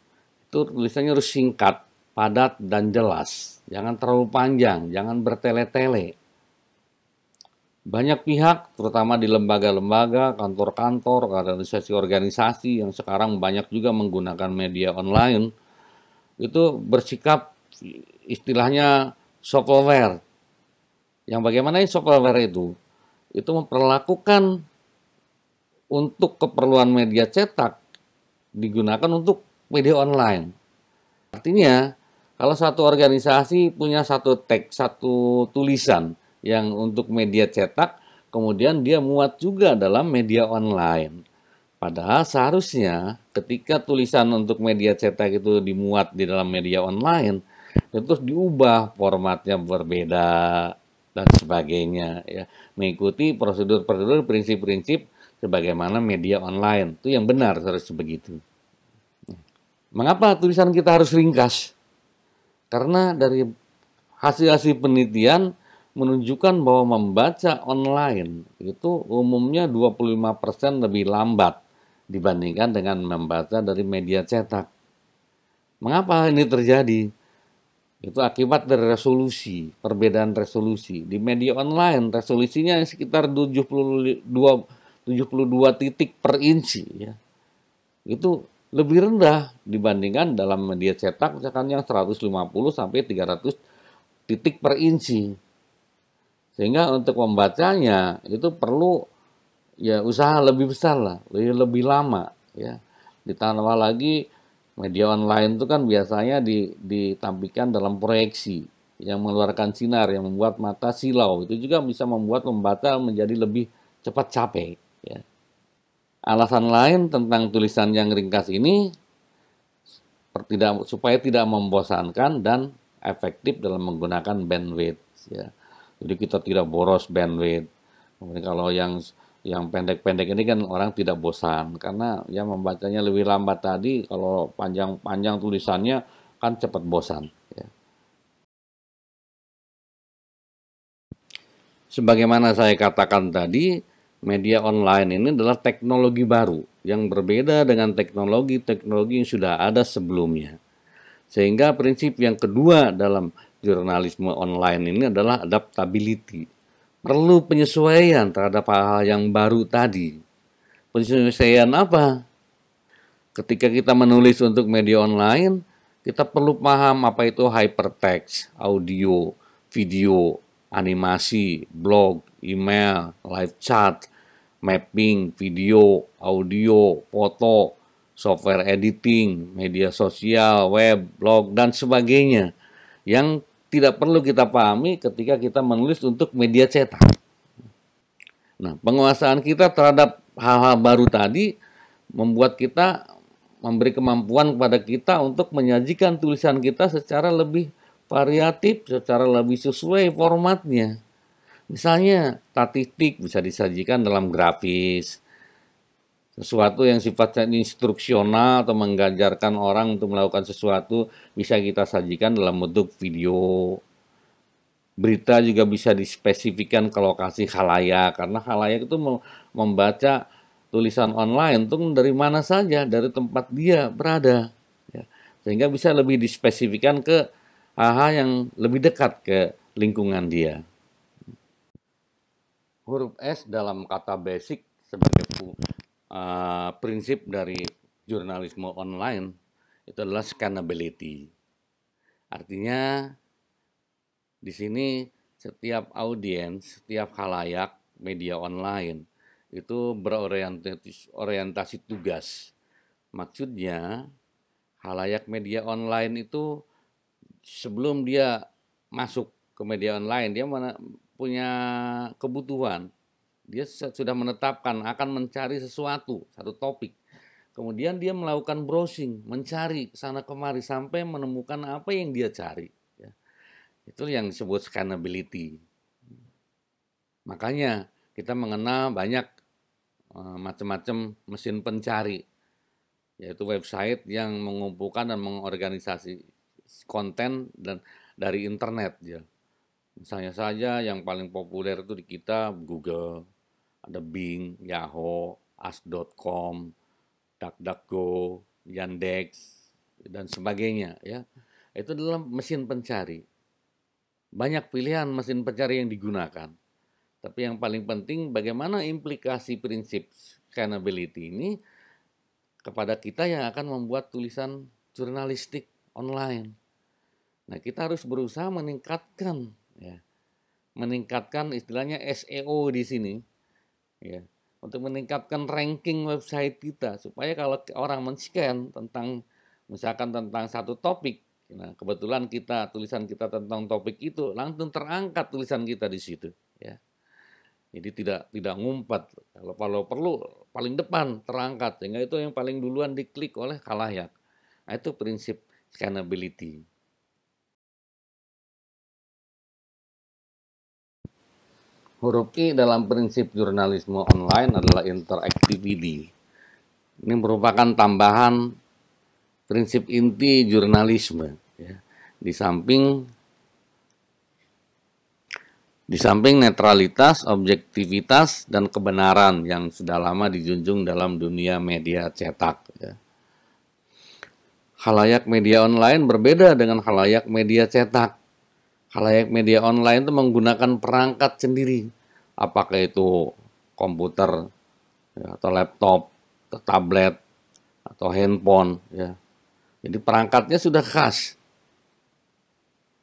itu tulisannya harus singkat, padat, dan jelas. Jangan terlalu panjang, jangan bertele-tele. Banyak pihak, terutama di lembaga-lembaga, kantor-kantor, organisasi-organisasi yang sekarang banyak juga menggunakan media online, itu bersikap istilahnya software. Yang bagaimana software itu? Itu memperlakukan untuk keperluan media cetak digunakan untuk media online. Artinya, kalau satu organisasi punya satu teks, satu tulisan yang untuk media cetak, kemudian dia muat juga dalam media online. Padahal seharusnya ketika tulisan untuk media cetak itu dimuat di dalam media online, terus diubah formatnya berbeda dan sebagainya, ya, mengikuti prosedur-prosedur, prinsip-prinsip sebagaimana media online. Itu yang benar harus begitu. Mengapa tulisan kita harus ringkas? Karena dari hasil-hasil penelitian menunjukkan bahwa membaca online itu umumnya 25% lebih lambat dibandingkan dengan membaca dari media cetak. Mengapa ini terjadi? Itu akibat dari resolusi, perbedaan resolusi. Di media online resolusinya sekitar 72 titik per inci, ya. Itu lebih rendah dibandingkan dalam media cetak misalkan yang 150 sampai 300 titik per inci. Sehingga untuk membacanya itu perlu ya usaha lebih besar lah, lebih lama, ya. Ditambah lagi media online itu kan biasanya ditampilkan dalam proyeksi yang mengeluarkan sinar yang membuat mata silau. Itu juga bisa membuat membaca menjadi lebih cepat capek, ya. Alasan lain tentang tulisan yang ringkas ini supaya tidak membosankan dan efektif dalam menggunakan bandwidth, ya. Jadi kita tidak boros bandwidth. Kemudian kalau yang pendek-pendek ini kan orang tidak bosan karena yang membacanya lebih lambat tadi, kalau panjang-panjang tulisannya kan cepat bosan, ya. Sebagaimana saya katakan tadi, media online ini adalah teknologi baru yang berbeda dengan teknologi-teknologi yang sudah ada sebelumnya. Sehingga prinsip yang kedua dalam jurnalisme online ini adalah adaptability. Perlu penyesuaian terhadap hal-hal yang baru tadi. Penyesuaian apa? Ketika kita menulis untuk media online, kita perlu paham apa itu hypertext, audio, video, animasi, blog, email, live chat, mapping, video, audio, foto, software editing, media sosial, web, blog, dan sebagainya yang tidak perlu kita pahami ketika kita menulis untuk media cetak. Nah, penguasaan kita terhadap hal-hal baru tadi membuat kita memberi kemampuan kepada kita untuk menyajikan tulisan kita secara lebih variatif, secara lebih sesuai formatnya. Misalnya, statistik bisa disajikan dalam grafis, Sesuatu yang sifatnya instruksional atau menggajarkan orang untuk melakukan sesuatu bisa kita sajikan dalam bentuk video. Berita juga bisa dispesifikan ke lokasi khalayak, karena khalayak itu membaca tulisan online itu dari mana saja, dari tempat dia berada. Ya. Sehingga bisa lebih dispesifikan ke hal-hal yang lebih dekat ke lingkungan dia. Huruf S dalam kata basic sebagai prinsip dari jurnalisme online itu adalah scannability. Artinya di sini setiap audiens, setiap khalayak media online itu berorientasi tugas. Maksudnya khalayak media online itu sebelum dia masuk ke media online dia punya kebutuhan. Dia sudah menetapkan akan mencari sesuatu, satu topik. Kemudian dia melakukan browsing, mencari sana kemari sampai menemukan apa yang dia cari. Ya. Itu yang disebut scannability. Makanya kita mengenal banyak macam-macam mesin pencari, yaitu website yang mengumpulkan dan mengorganisasi konten dan dari internet. Ya. Misalnya saja yang paling populer itu di kita Google, ada Bing, Yahoo, Ask.com, DuckDuckGo, Yandex, dan sebagainya. Ya, itu adalah mesin pencari. Banyak pilihan mesin pencari yang digunakan. Tapi yang paling penting bagaimana implikasi prinsip scannability ini kepada kita yang akan membuat tulisan jurnalistik online. Nah, kita harus berusaha meningkatkan, ya, meningkatkan istilahnya SEO di sini, ya, untuk meningkatkan ranking website kita supaya kalau orang men-scan tentang misalkan tentang satu topik, nah kebetulan tulisan kita tentang topik itu langsung terangkat tulisan kita di situ, ya. Jadi tidak ngumpat, kalau perlu paling depan terangkat sehingga itu yang paling duluan diklik oleh khalayak. Nah, itu prinsip scannability. Huruf I dalam prinsip jurnalisme online adalah interactivity. Ini merupakan tambahan prinsip inti jurnalisme. Ya. Di samping netralitas, objektivitas, dan kebenaran yang sudah lama dijunjung dalam dunia media cetak. Ya. Khalayak media online berbeda dengan khalayak media cetak. Khalayak media online itu menggunakan perangkat sendiri, apakah itu komputer, ya, atau laptop, atau tablet, atau handphone. Ya. Jadi perangkatnya sudah khas.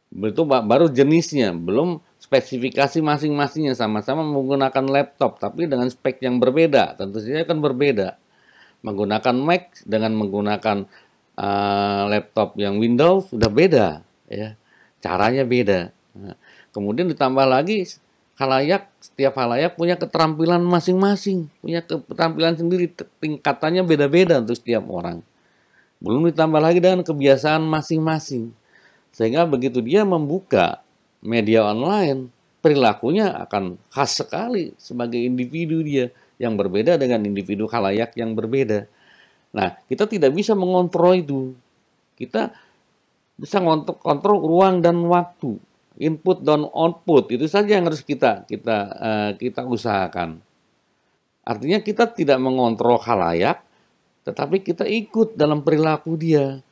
Itu baru jenisnya, belum spesifikasi masing-masingnya, sama-sama menggunakan laptop, tapi dengan spek yang berbeda, tentu saja akan berbeda. Menggunakan Mac dengan menggunakan laptop yang Windows sudah beda, ya. Caranya beda. Nah, kemudian ditambah lagi setiap khalayak punya keterampilan masing-masing, punya keterampilan sendiri, tingkatannya beda-beda untuk setiap orang. Belum ditambah lagi dengan kebiasaan masing-masing. Sehingga begitu dia membuka media online, perilakunya akan khas sekali sebagai individu dia yang berbeda dengan individu khalayak yang berbeda. Nah, kita tidak bisa mengontrol itu. Kita bisa kontrol ruang dan waktu, input dan output, itu saja yang harus kita usahakan. Artinya kita tidak mengontrol khalayak, tetapi kita ikut dalam perilaku dia.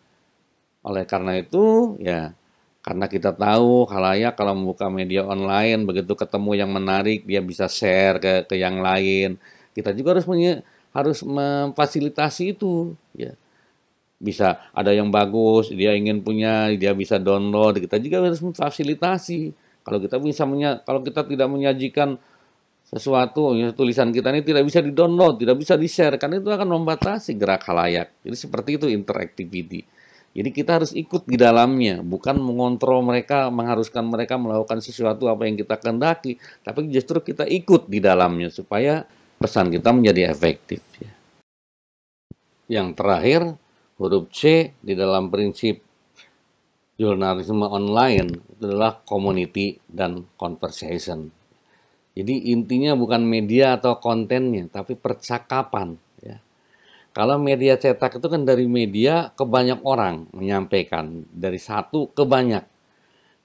Oleh karena itu, ya, karena kita tahu khalayak kalau membuka media online begitu ketemu yang menarik dia bisa share ke yang lain. Kita juga harus memfasilitasi itu, ya. Bisa ada yang bagus, dia ingin punya, dia bisa download, kita juga harus memfasilitasi. Kalau kita tidak menyajikan sesuatu, ya, tulisan kita ini tidak bisa di-download, tidak bisa di-share, karena itu akan membatasi gerak khalayak. Jadi seperti itu interactivity. Jadi kita harus ikut di dalamnya, bukan mengontrol mereka, mengharuskan mereka melakukan sesuatu apa yang kita kehendaki, tapi justru kita ikut di dalamnya supaya pesan kita menjadi efektif. Ya. Yang terakhir, huruf C di dalam prinsip jurnalisme online itu adalah community dan conversation. Jadi intinya bukan media atau kontennya, tapi percakapan. Ya. Kalau media cetak itu kan dari media ke banyak orang menyampaikan, dari satu ke banyak.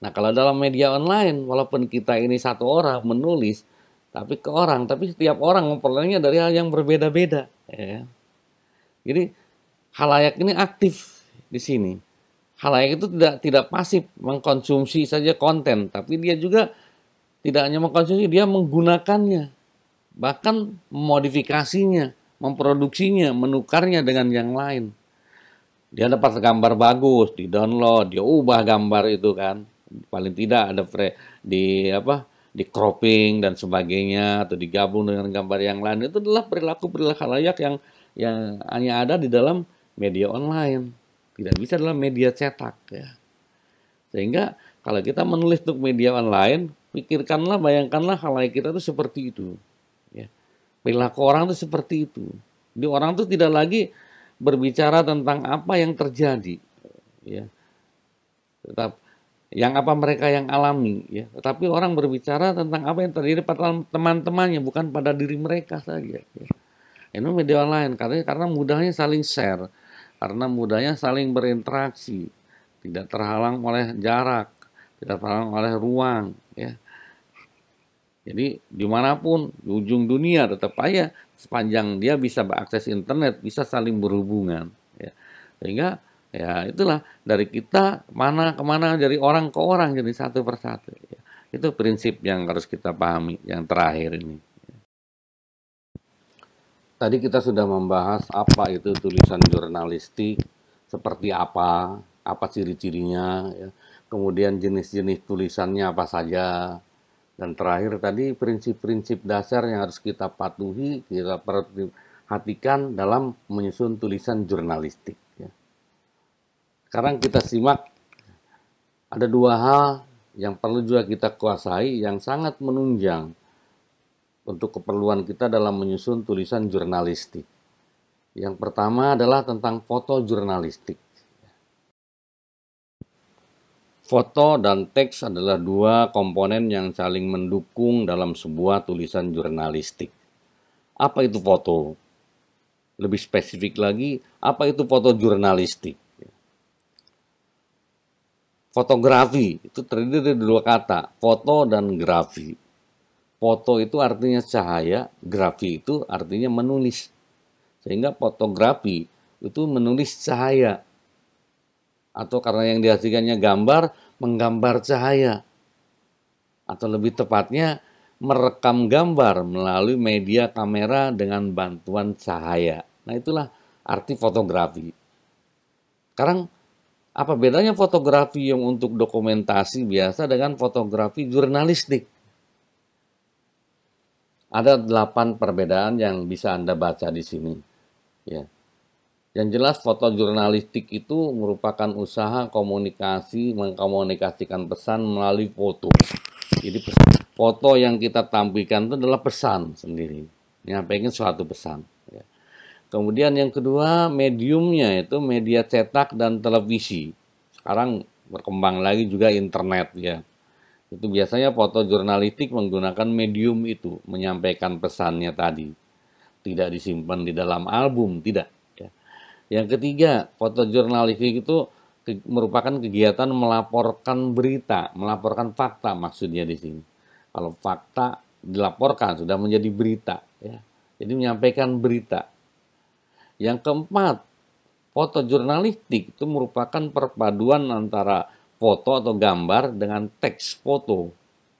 Nah, kalau dalam media online, walaupun kita ini satu orang menulis, tapi ke orang, tapi setiap orang memperolehnya dari hal yang berbeda-beda. Ya. Jadi khalayak ini aktif di sini. Khalayak itu tidak pasif mengkonsumsi saja konten, tapi dia juga tidak hanya mengkonsumsi, dia menggunakannya, bahkan memodifikasinya, memproduksinya, menukarnya dengan yang lain. Dia dapat gambar bagus, di-download, dia ubah gambar itu kan. Paling tidak ada di apa? Di cropping dan sebagainya atau digabung dengan gambar yang lain. Itu adalah perilaku-perilaku khalayak yang hanya ada di dalam media online. Tidak bisa dalam media cetak ya. Sehingga kalau kita menulis untuk media online, pikirkanlah, bayangkanlah khalayak kita itu seperti itu. Ya. Perilaku orang itu seperti itu. Jadi orang itu tidak lagi berbicara tentang apa yang terjadi, ya. Tetap yang apa mereka yang alami, ya. Tetapi orang berbicara tentang apa yang terjadi pada teman-temannya, bukan pada diri mereka saja. Ya. Ini media online karena mudahnya saling share, karena mudahnya saling berinteraksi, tidak terhalang oleh jarak, tidak terhalang oleh ruang, ya. Jadi dimanapun, di ujung dunia tetap aja sepanjang dia bisa berakses internet, bisa saling berhubungan. Ya. Sehingga ya itulah dari kita mana kemana, dari orang ke orang, jadi satu persatu. Ya. Itu prinsip yang harus kita pahami, yang terakhir ini. Tadi kita sudah membahas apa itu tulisan jurnalistik, seperti apa ciri-cirinya, ya. Kemudian jenis-jenis tulisannya apa saja, dan terakhir tadi prinsip-prinsip dasar yang harus kita patuhi, kita perhatikan dalam menyusun tulisan jurnalistik. Ya. Sekarang kita simak, ada dua hal yang perlu juga kita kuasai yang sangat menunjang untuk keperluan kita dalam menyusun tulisan jurnalistik. Yang pertama adalah tentang foto jurnalistik. Foto dan teks adalah dua komponen yang saling mendukung dalam sebuah tulisan jurnalistik. Apa itu foto? Lebih spesifik lagi, apa itu foto jurnalistik? Fotografi itu terdiri dari dua kata, foto dan grafi. Foto itu artinya cahaya, grafi itu artinya menulis. Sehingga fotografi itu menulis cahaya. Atau karena yang dihasilkannya gambar, menggambar cahaya. Atau lebih tepatnya, merekam gambar melalui media kamera dengan bantuan cahaya. Nah itulah arti fotografi. Sekarang, apa bedanya fotografi yang untuk dokumentasi biasa dengan fotografi jurnalistik? Ada 8 perbedaan yang bisa Anda baca di sini. Ya. Yang jelas foto jurnalistik itu merupakan usaha komunikasi, mengkomunikasikan pesan melalui foto. Jadi foto yang kita tampilkan itu adalah pesan sendiri, menyampaikan suatu pesan. Ya. Kemudian yang kedua, mediumnya itu media cetak dan televisi. Sekarang berkembang lagi juga internet ya. Itu biasanya foto jurnalistik menggunakan medium itu, menyampaikan pesannya tadi. Tidak disimpan di dalam album, tidak. Yang ketiga, foto jurnalistik itu merupakan kegiatan melaporkan berita, melaporkan fakta maksudnya di sini. Kalau fakta dilaporkan sudah menjadi berita, ya. Jadi menyampaikan berita. Yang keempat, foto jurnalistik itu merupakan perpaduan antara foto atau gambar dengan teks foto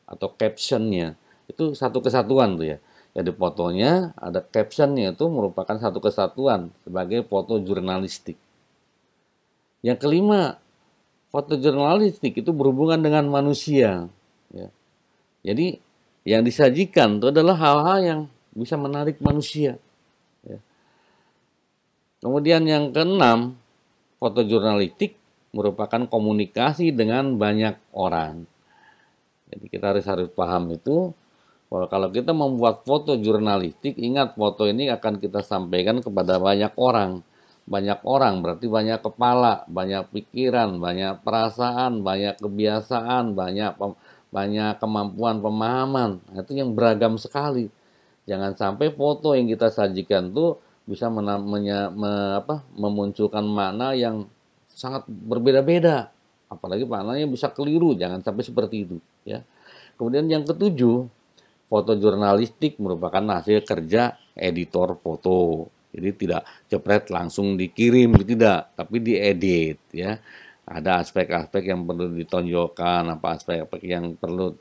atau captionnya. Itu satu kesatuan tuh ya. Jadi fotonya ada captionnya itu merupakan satu kesatuan sebagai foto jurnalistik. Yang kelima, foto jurnalistik itu berhubungan dengan manusia. Ya. Jadi yang disajikan itu adalah hal-hal yang bisa menarik manusia. Ya. Kemudian yang keenam, foto jurnalistik merupakan komunikasi dengan banyak orang. Jadi kita harus paham itu. Kalau kita membuat foto jurnalistik, ingat foto ini akan kita sampaikan kepada banyak orang. Banyak orang berarti banyak kepala, banyak pikiran, banyak perasaan, banyak kebiasaan, banyak kemampuan pemahaman. Itu yang beragam sekali. Jangan sampai foto yang kita sajikan tuh bisa memunculkan makna yang sangat berbeda-beda. Apalagi maknanya bisa keliru, jangan sampai seperti itu ya. Kemudian yang ketujuh, foto jurnalistik merupakan hasil kerja editor foto. Jadi tidak jepret langsung dikirim, tidak, tapi diedit ya. Ada aspek-aspek yang perlu ditonjolkan, apa aspek-aspek yang perlu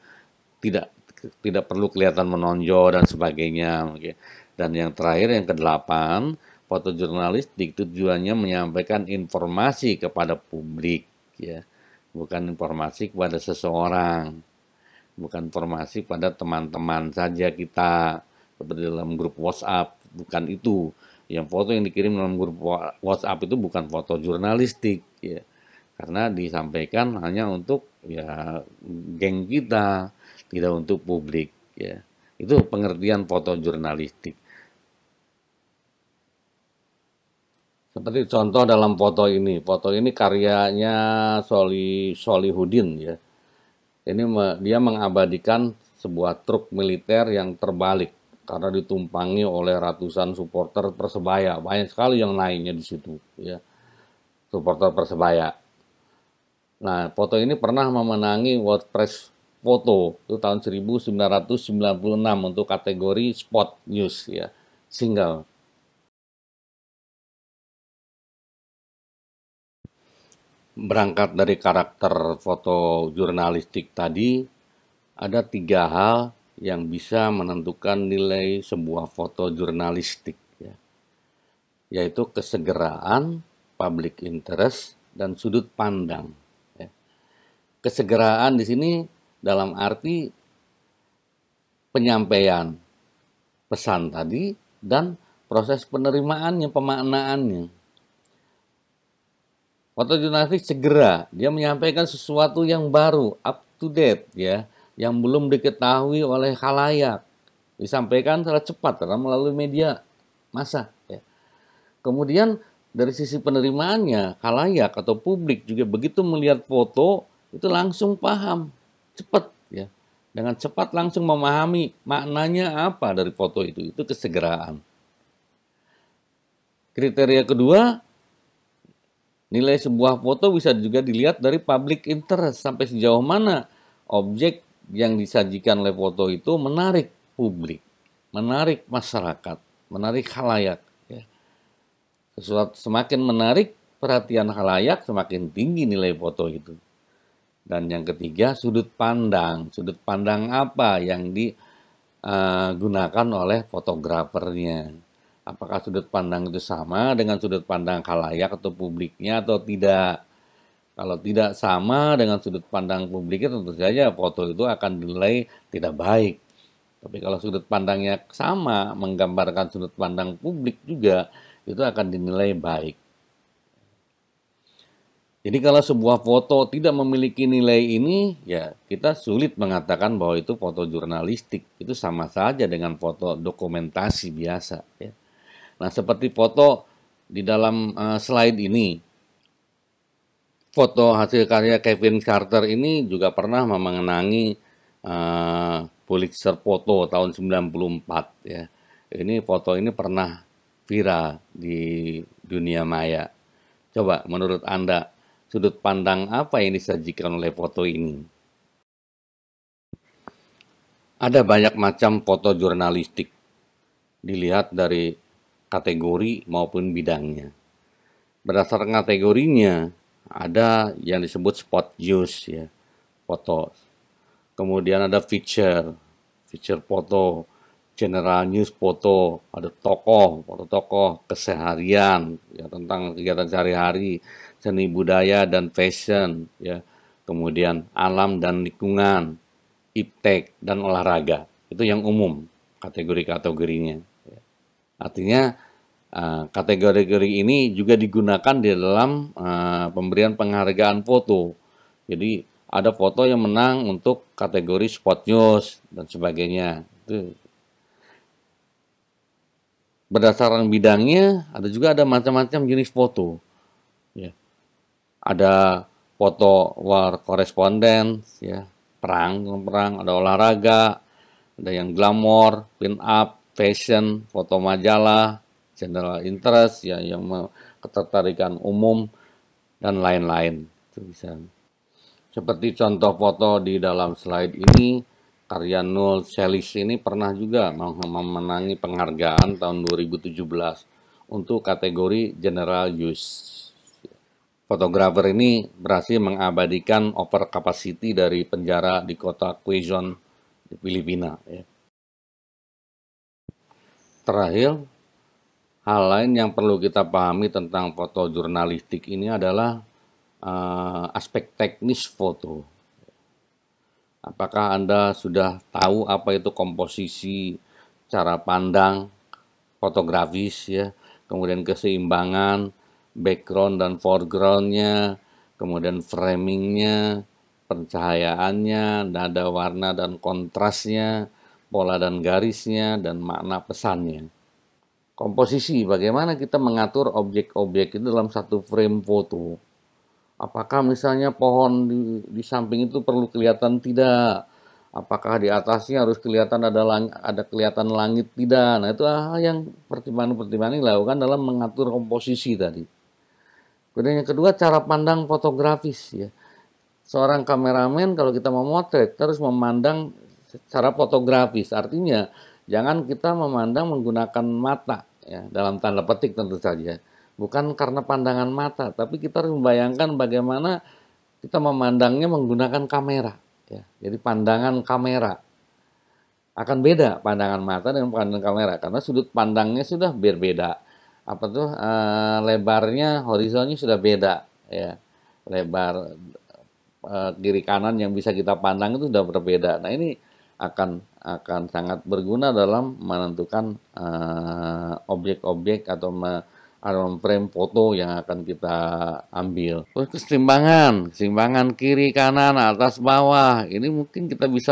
tidak tidak perlu kelihatan menonjol dan sebagainya. Dan yang terakhir yang kedelapan, foto jurnalistik tujuannya menyampaikan informasi kepada publik ya, bukan informasi kepada seseorang, bukan informasi pada teman-teman saja kita seperti dalam grup WhatsApp, bukan itu. Yang foto yang dikirim dalam grup WhatsApp itu bukan foto jurnalistik ya, karena disampaikan hanya untuk ya geng kita, tidak untuk publik ya. Itu pengertian foto jurnalistik. Seperti contoh dalam foto ini karyanya Solihuddin ya. Ini dia mengabadikan sebuah truk militer yang terbalik karena ditumpangi oleh ratusan supporter Persebaya. Banyak sekali yang naiknya di situ ya. Supporter Persebaya. Nah, foto ini pernah memenangi World Press Photo itu tahun 1996 untuk kategori Spot News ya, single. Berangkat dari karakter foto jurnalistik tadi, ada tiga hal yang bisa menentukan nilai sebuah foto jurnalistik, ya, yaitu kesegeraan, public interest, dan sudut pandang. Ya. Kesegeraan di sini dalam arti penyampaian pesan tadi dan proses penerimaannya, pemaknaannya. Foto jurnalistik segera, dia menyampaikan sesuatu yang baru, up to date ya, yang belum diketahui oleh khalayak. Disampaikan secara cepat karena melalui media massa ya. Kemudian dari sisi penerimaannya, khalayak atau publik juga begitu melihat foto itu langsung paham, cepat ya. Dengan cepat langsung memahami maknanya apa dari foto itu kesegeraan. Kriteria kedua, nilai sebuah foto bisa juga dilihat dari public interest, sampai sejauh mana objek yang disajikan oleh foto itu menarik publik, menarik masyarakat, menarik khalayak. Ya. Semakin menarik perhatian khalayak, semakin tinggi nilai foto itu. Dan yang ketiga, sudut pandang. Sudut pandang apa yang digunakan oleh fotografernya. Apakah sudut pandang itu sama dengan sudut pandang khalayak atau publiknya atau tidak? Kalau tidak sama dengan sudut pandang publiknya, tentu saja foto itu akan dinilai tidak baik. Tapi kalau sudut pandangnya sama, menggambarkan sudut pandang publik juga, itu akan dinilai baik. Jadi kalau sebuah foto tidak memiliki nilai ini, ya kita sulit mengatakan bahwa itu foto jurnalistik. Itu sama saja dengan foto dokumentasi biasa. Ya. Nah, seperti foto di dalam slide ini, foto hasil karya Kevin Carter ini juga pernah memenangi Pulitzer Photo tahun 94 ya. Ini foto ini pernah viral di dunia maya. Coba menurut Anda, sudut pandang apa yang disajikan oleh foto ini? Ada banyak macam foto jurnalistik. Dilihat dari kategori maupun bidangnya. Berdasarkan kategorinya, ada yang disebut spot news ya, foto. Kemudian ada feature foto, general news foto, ada foto tokoh, keseharian ya tentang kegiatan sehari-hari, seni budaya dan fashion ya. Kemudian alam dan lingkungan, iptek dan olahraga. Itu yang umum kategori-kategorinya. Artinya kategori ini juga digunakan di dalam pemberian penghargaan foto. Jadi ada foto yang menang untuk kategori spot news dan sebagainya. Itu. Berdasarkan bidangnya ada macam-macam jenis foto. Ya. Ada foto war correspondence, ya, perang, ada olahraga, ada yang glamour, pin up, fashion, foto majalah, general interest, ya, yang ketertarikan umum, dan lain-lain. Itu bisa. Seperti contoh foto di dalam slide ini, karya Noel Celis ini pernah juga memenangi penghargaan tahun 2017 untuk kategori General Use. Fotografer ini berhasil mengabadikan over capacity dari penjara di kota Quezon di Filipina. Ya. Terakhir, hal lain yang perlu kita pahami tentang foto jurnalistik ini adalah aspek teknis foto. Apakah Anda sudah tahu apa itu komposisi, cara pandang, fotografis, ya, kemudian keseimbangan, background dan foregroundnya, kemudian framingnya, pencahayaannya, nada warna dan kontrasnya, pola dan garisnya, dan makna pesannya. Komposisi, bagaimana kita mengatur objek-objek itu dalam satu frame foto. Apakah misalnya pohon di samping itu perlu kelihatan tidak? Apakah di atasnya harus kelihatan ada kelihatan langit tidak? Nah, itu hal yang pertimbangan-pertimbangan dilakukan dalam mengatur komposisi tadi. Kemudian yang kedua, cara pandang fotografis, ya. Seorang kameramen kalau kita memotret harus memandang secara fotografis. Artinya jangan kita memandang menggunakan mata, ya, dalam tanda petik tentu saja. Bukan karena pandangan mata, tapi kita harus membayangkan bagaimana kita memandangnya menggunakan kamera. Ya. Jadi pandangan kamera akan beda pandangan mata dengan pandangan kamera karena sudut pandangnya sudah berbeda. Apa tuh lebarnya, horizonnya sudah beda. Ya. Lebar kiri kanan yang bisa kita pandang itu sudah berbeda. Nah, ini akan sangat berguna dalam menentukan objek-objek atau frame foto yang akan kita ambil. Terus keseimbangan kiri kanan atas bawah, ini mungkin kita bisa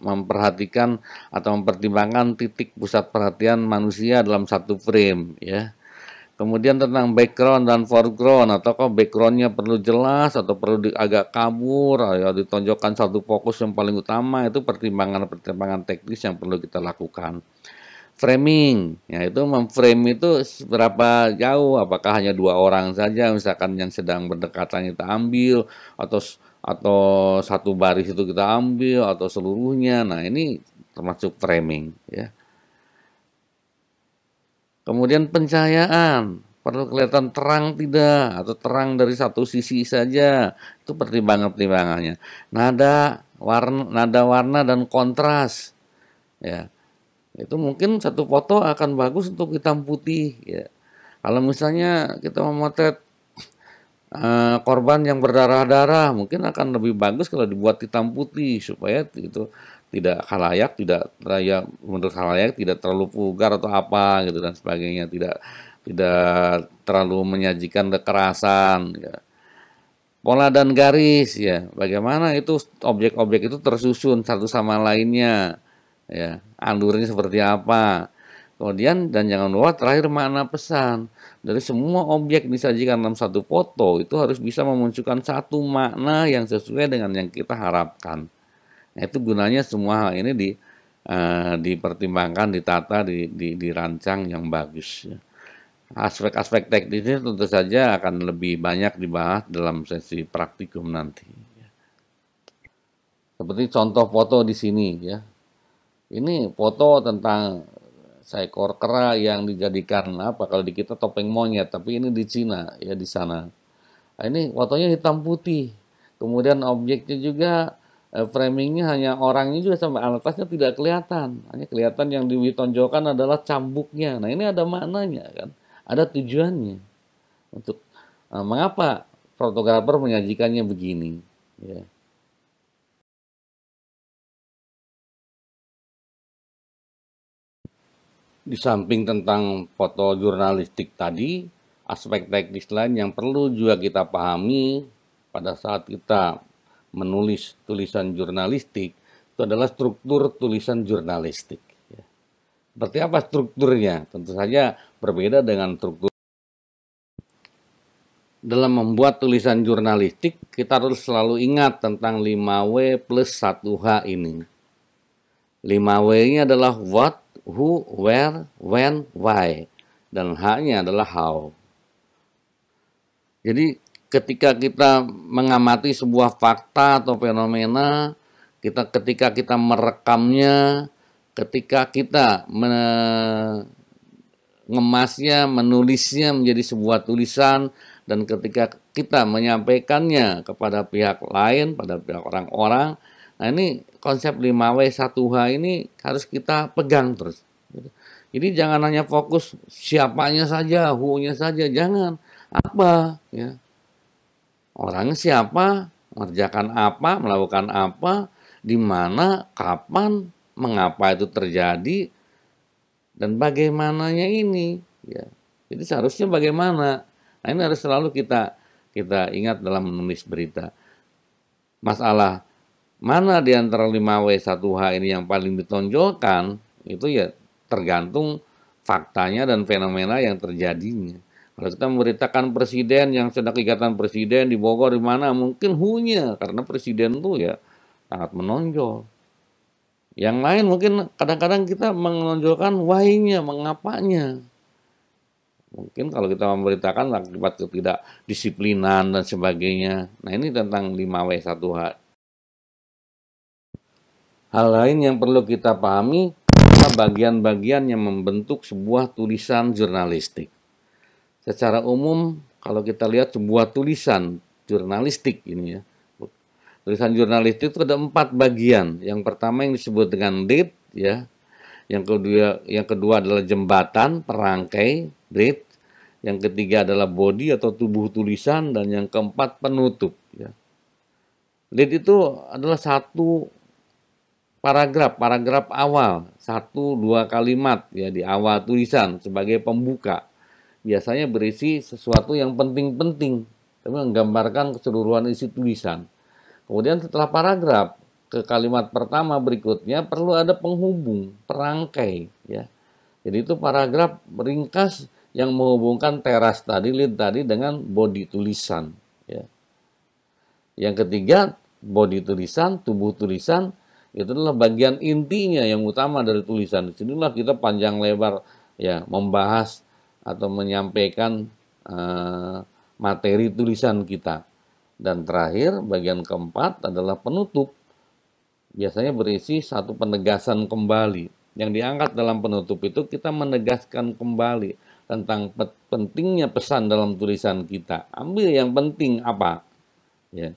memperhatikan atau mempertimbangkan titik pusat perhatian manusia dalam satu frame, ya. Kemudian tentang background dan foreground, ataukah backgroundnya perlu jelas atau perlu agak kabur, ya, ditonjolkan satu fokus yang paling utama, itu pertimbangan-pertimbangan teknis yang perlu kita lakukan. Framing, ya, itu memframe itu seberapa jauh, apakah hanya 2 orang saja misalkan yang sedang berdekatan kita ambil, atau satu baris itu kita ambil, atau seluruhnya. Nah, ini termasuk framing, ya. Kemudian pencahayaan, perlu kelihatan terang tidak, atau terang dari satu sisi saja, itu pertimbangannya. Nada warna dan kontras, ya. Itu mungkin satu foto akan bagus untuk hitam putih, ya. Kalau misalnya kita memotret korban yang berdarah-darah, mungkin akan lebih bagus kalau dibuat hitam putih supaya itu tidak khalayak, menurut khalayak tidak terlalu vulgar atau apa gitu dan sebagainya, tidak terlalu menyajikan kekerasan, ya. Pola dan garis, ya, bagaimana itu objek-objek itu tersusun satu sama lainnya, ya, alurnya seperti apa. Kemudian dan jangan lupa terakhir makna pesan. Dari semua objek disajikan dalam satu foto itu harus bisa memunculkan satu makna yang sesuai dengan yang kita harapkan. Nah, itu gunanya semua hal ini dipertimbangkan, ditata, dirancang yang bagus. Aspek-aspek teknisnya tentu saja akan lebih banyak dibahas dalam sesi praktikum nanti. Seperti contoh foto di sini, ya. Ini foto tentang seekor kera yang dijadikan apa? Kalau di kita topeng monyet, tapi ini di Cina, ya, di sana. Nah, ini fotonya hitam putih. Kemudian objeknya juga framingnya hanya orangnya juga sampai alat tasnya tidak kelihatan. Hanya kelihatan yang ditonjolkan adalah cambuknya. Nah, ini ada maknanya kan, ada tujuannya untuk mengapa fotografer menyajikannya begini, ya. Di samping tentang foto jurnalistik tadi, aspek teknis lain yang perlu juga kita pahami pada saat kita menulis tulisan jurnalistik itu adalah struktur tulisan jurnalistik. Seperti apa strukturnya? Tentu saja berbeda dengan struktur. Dalam membuat tulisan jurnalistik, kita harus selalu ingat tentang 5W plus 1H ini. 5W ini adalah what, who, where, when, why. Dan H-nya adalah how. Jadi ketika kita mengamati sebuah fakta atau fenomena, ketika kita merekamnya, ketika kita mengemasnya, menulisnya menjadi sebuah tulisan, dan ketika kita menyampaikannya kepada pihak lain, pada pihak orang-orang, nah ini konsep 5W1H ini harus kita pegang terus. Jadi jangan hanya fokus siapanya saja, who-nya saja, jangan. Apa? Ya. Orangnya siapa, mengerjakan apa, melakukan apa, di mana, kapan, mengapa itu terjadi, dan bagaimananya ini. Ya. Jadi seharusnya bagaimana. Nah ini harus selalu kita ingat dalam menulis berita. Masalah mana di antara 5W1H ini yang paling ditonjolkan, itu ya tergantung faktanya dan fenomena yang terjadinya. Kalau kita memberitakan presiden yang sedang kegiatan presiden di Bogor di mana, mungkin who-nya, karena presiden itu ya sangat menonjol. Yang lain mungkin kadang-kadang kita menonjolkan why-nya, mengapanya. Mungkin kalau kita memberitakan akibat ketidakdisiplinan dan sebagainya. Nah ini tentang 5W1H. Hal lain yang perlu kita pahami adalah bagian-bagian yang membentuk sebuah tulisan jurnalistik. Secara umum, kalau kita lihat sebuah tulisan jurnalistik ini ya, tulisan jurnalistik itu ada 4 bagian. Yang pertama yang disebut dengan lead, ya. Yang kedua adalah jembatan, perangkai, lead. Yang ketiga adalah body atau tubuh tulisan, dan yang keempat penutup. Ya. Lead itu adalah satu paragraf awal, 1-2 kalimat ya di awal tulisan sebagai pembuka. Biasanya berisi sesuatu yang penting-penting, tapi menggambarkan keseluruhan isi tulisan. Kemudian setelah paragraf, ke kalimat pertama berikutnya perlu ada penghubung, perangkai. Ya. Jadi itu paragraf ringkas yang menghubungkan teras tadi, lead tadi dengan body tulisan. Ya. Yang ketiga, body tulisan, tubuh tulisan, itu adalah bagian intinya yang utama dari tulisan. Disinilah kita panjang lebar ya membahas atau menyampaikan materi tulisan kita. Dan terakhir, bagian keempat adalah penutup. Biasanya berisi satu penegasan kembali. Yang diangkat dalam penutup itu kita menegaskan kembali tentang pentingnya pesan dalam tulisan kita. Ambil yang penting apa? Ya.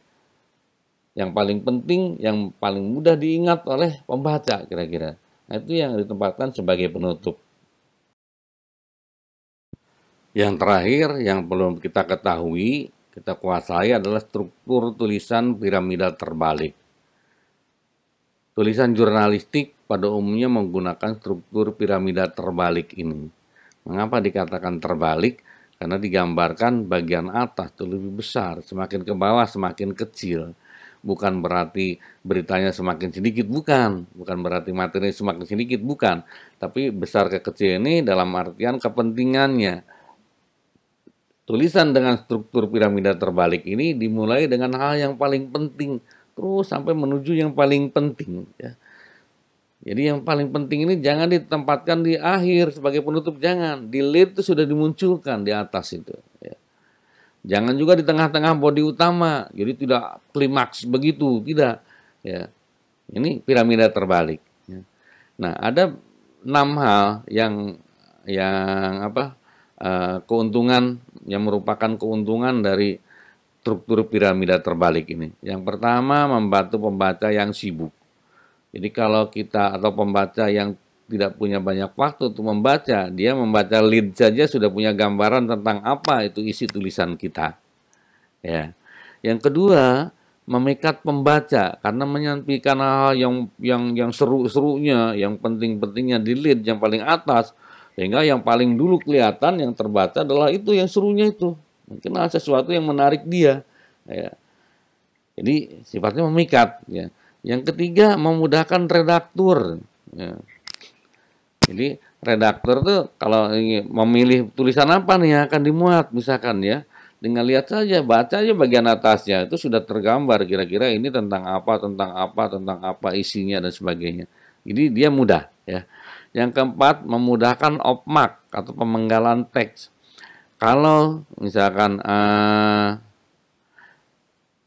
Yang paling penting, yang paling mudah diingat oleh pembaca kira-kira. Nah, itu yang ditempatkan sebagai penutup. Yang terakhir yang perlu kita ketahui, kita kuasai adalah struktur tulisan piramida terbalik. Tulisan jurnalistik pada umumnya menggunakan struktur piramida terbalik ini. Mengapa dikatakan terbalik? Karena digambarkan bagian atas itu lebih besar, semakin ke bawah semakin kecil. Bukan berarti beritanya semakin sedikit, bukan berarti materi semakin sedikit, bukan. Tapi besar ke kecil ini dalam artian kepentingannya. Tulisan dengan struktur piramida terbalik ini dimulai dengan hal yang paling penting, terus sampai menuju yang paling penting. Ya. Jadi yang paling penting ini jangan ditempatkan di akhir sebagai penutup, jangan. Di lead itu sudah dimunculkan di atas itu. Ya. Jangan juga di tengah-tengah body utama, jadi tidak klimaks begitu, tidak. Ya. Ini piramida terbalik. Ya. Nah ada 6 hal yang keuntungan yang merupakan keuntungan dari struktur piramida terbalik ini. Yang pertama, membantu pembaca yang sibuk. Jadi kalau kita atau pembaca yang tidak punya banyak waktu untuk membaca, dia membaca lead saja sudah punya gambaran tentang apa itu isi tulisan kita. Ya. Yang kedua, memikat pembaca karena menyampaikan hal yang seru-serunya, yang penting-pentingnya di lead yang paling atas. Sehingga yang paling dulu kelihatan, yang terbaca adalah itu yang serunya itu. Mungkin ada sesuatu yang menarik dia. Ya. Jadi sifatnya memikat. Ya. Yang ketiga, memudahkan redaktur. Ya. Jadi redaktur tuh kalau ingin memilih tulisan apa nih yang akan dimuat misalkan ya. Dengan lihat saja, baca aja bagian atasnya. Itu sudah tergambar kira-kira ini tentang apa isinya dan sebagainya. Jadi dia mudah ya. Yang keempat, memudahkan opmak atau pemenggalan teks. Kalau misalkan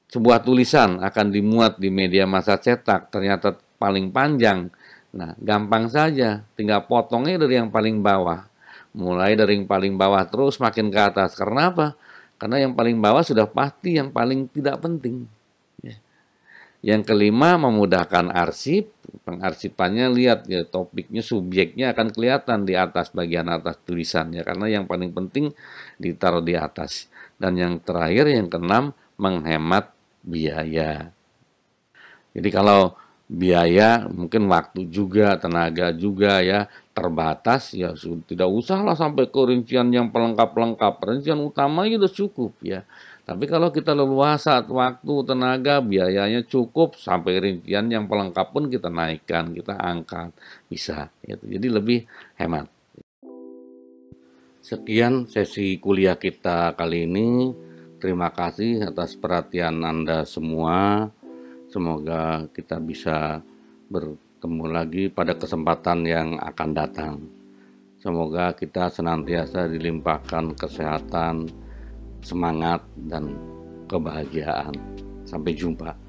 sebuah tulisan akan dimuat di media massa cetak, ternyata paling panjang. Nah, gampang saja, tinggal potongnya dari yang paling bawah. Mulai dari yang paling bawah terus makin ke atas. Karena apa? Karena yang paling bawah sudah pasti yang paling tidak penting. Yang kelima, memudahkan arsip. Pengarsipannya lihat ya, topiknya, subjeknya akan kelihatan di atas, bagian atas tulisannya. Karena yang paling penting ditaruh di atas. Dan yang terakhir, yang keenam, menghemat biaya. Jadi kalau biaya, mungkin waktu juga, tenaga juga ya, terbatas, ya tidak usahlah sampai ke rincian yang pelengkap-lengkap. Rincian utamanya sudah cukup ya. Tapi kalau kita leluasa, waktu, tenaga, biayanya cukup, sampai rincian yang pelengkap pun kita naikkan, kita angkat, bisa. Gitu. Jadi lebih hemat. Sekian sesi kuliah kita kali ini. Terima kasih atas perhatian Anda semua. Semoga kita bisa bertemu lagi pada kesempatan yang akan datang. Semoga kita senantiasa dilimpahkan kesehatan, semangat, dan kebahagiaan. Sampai jumpa.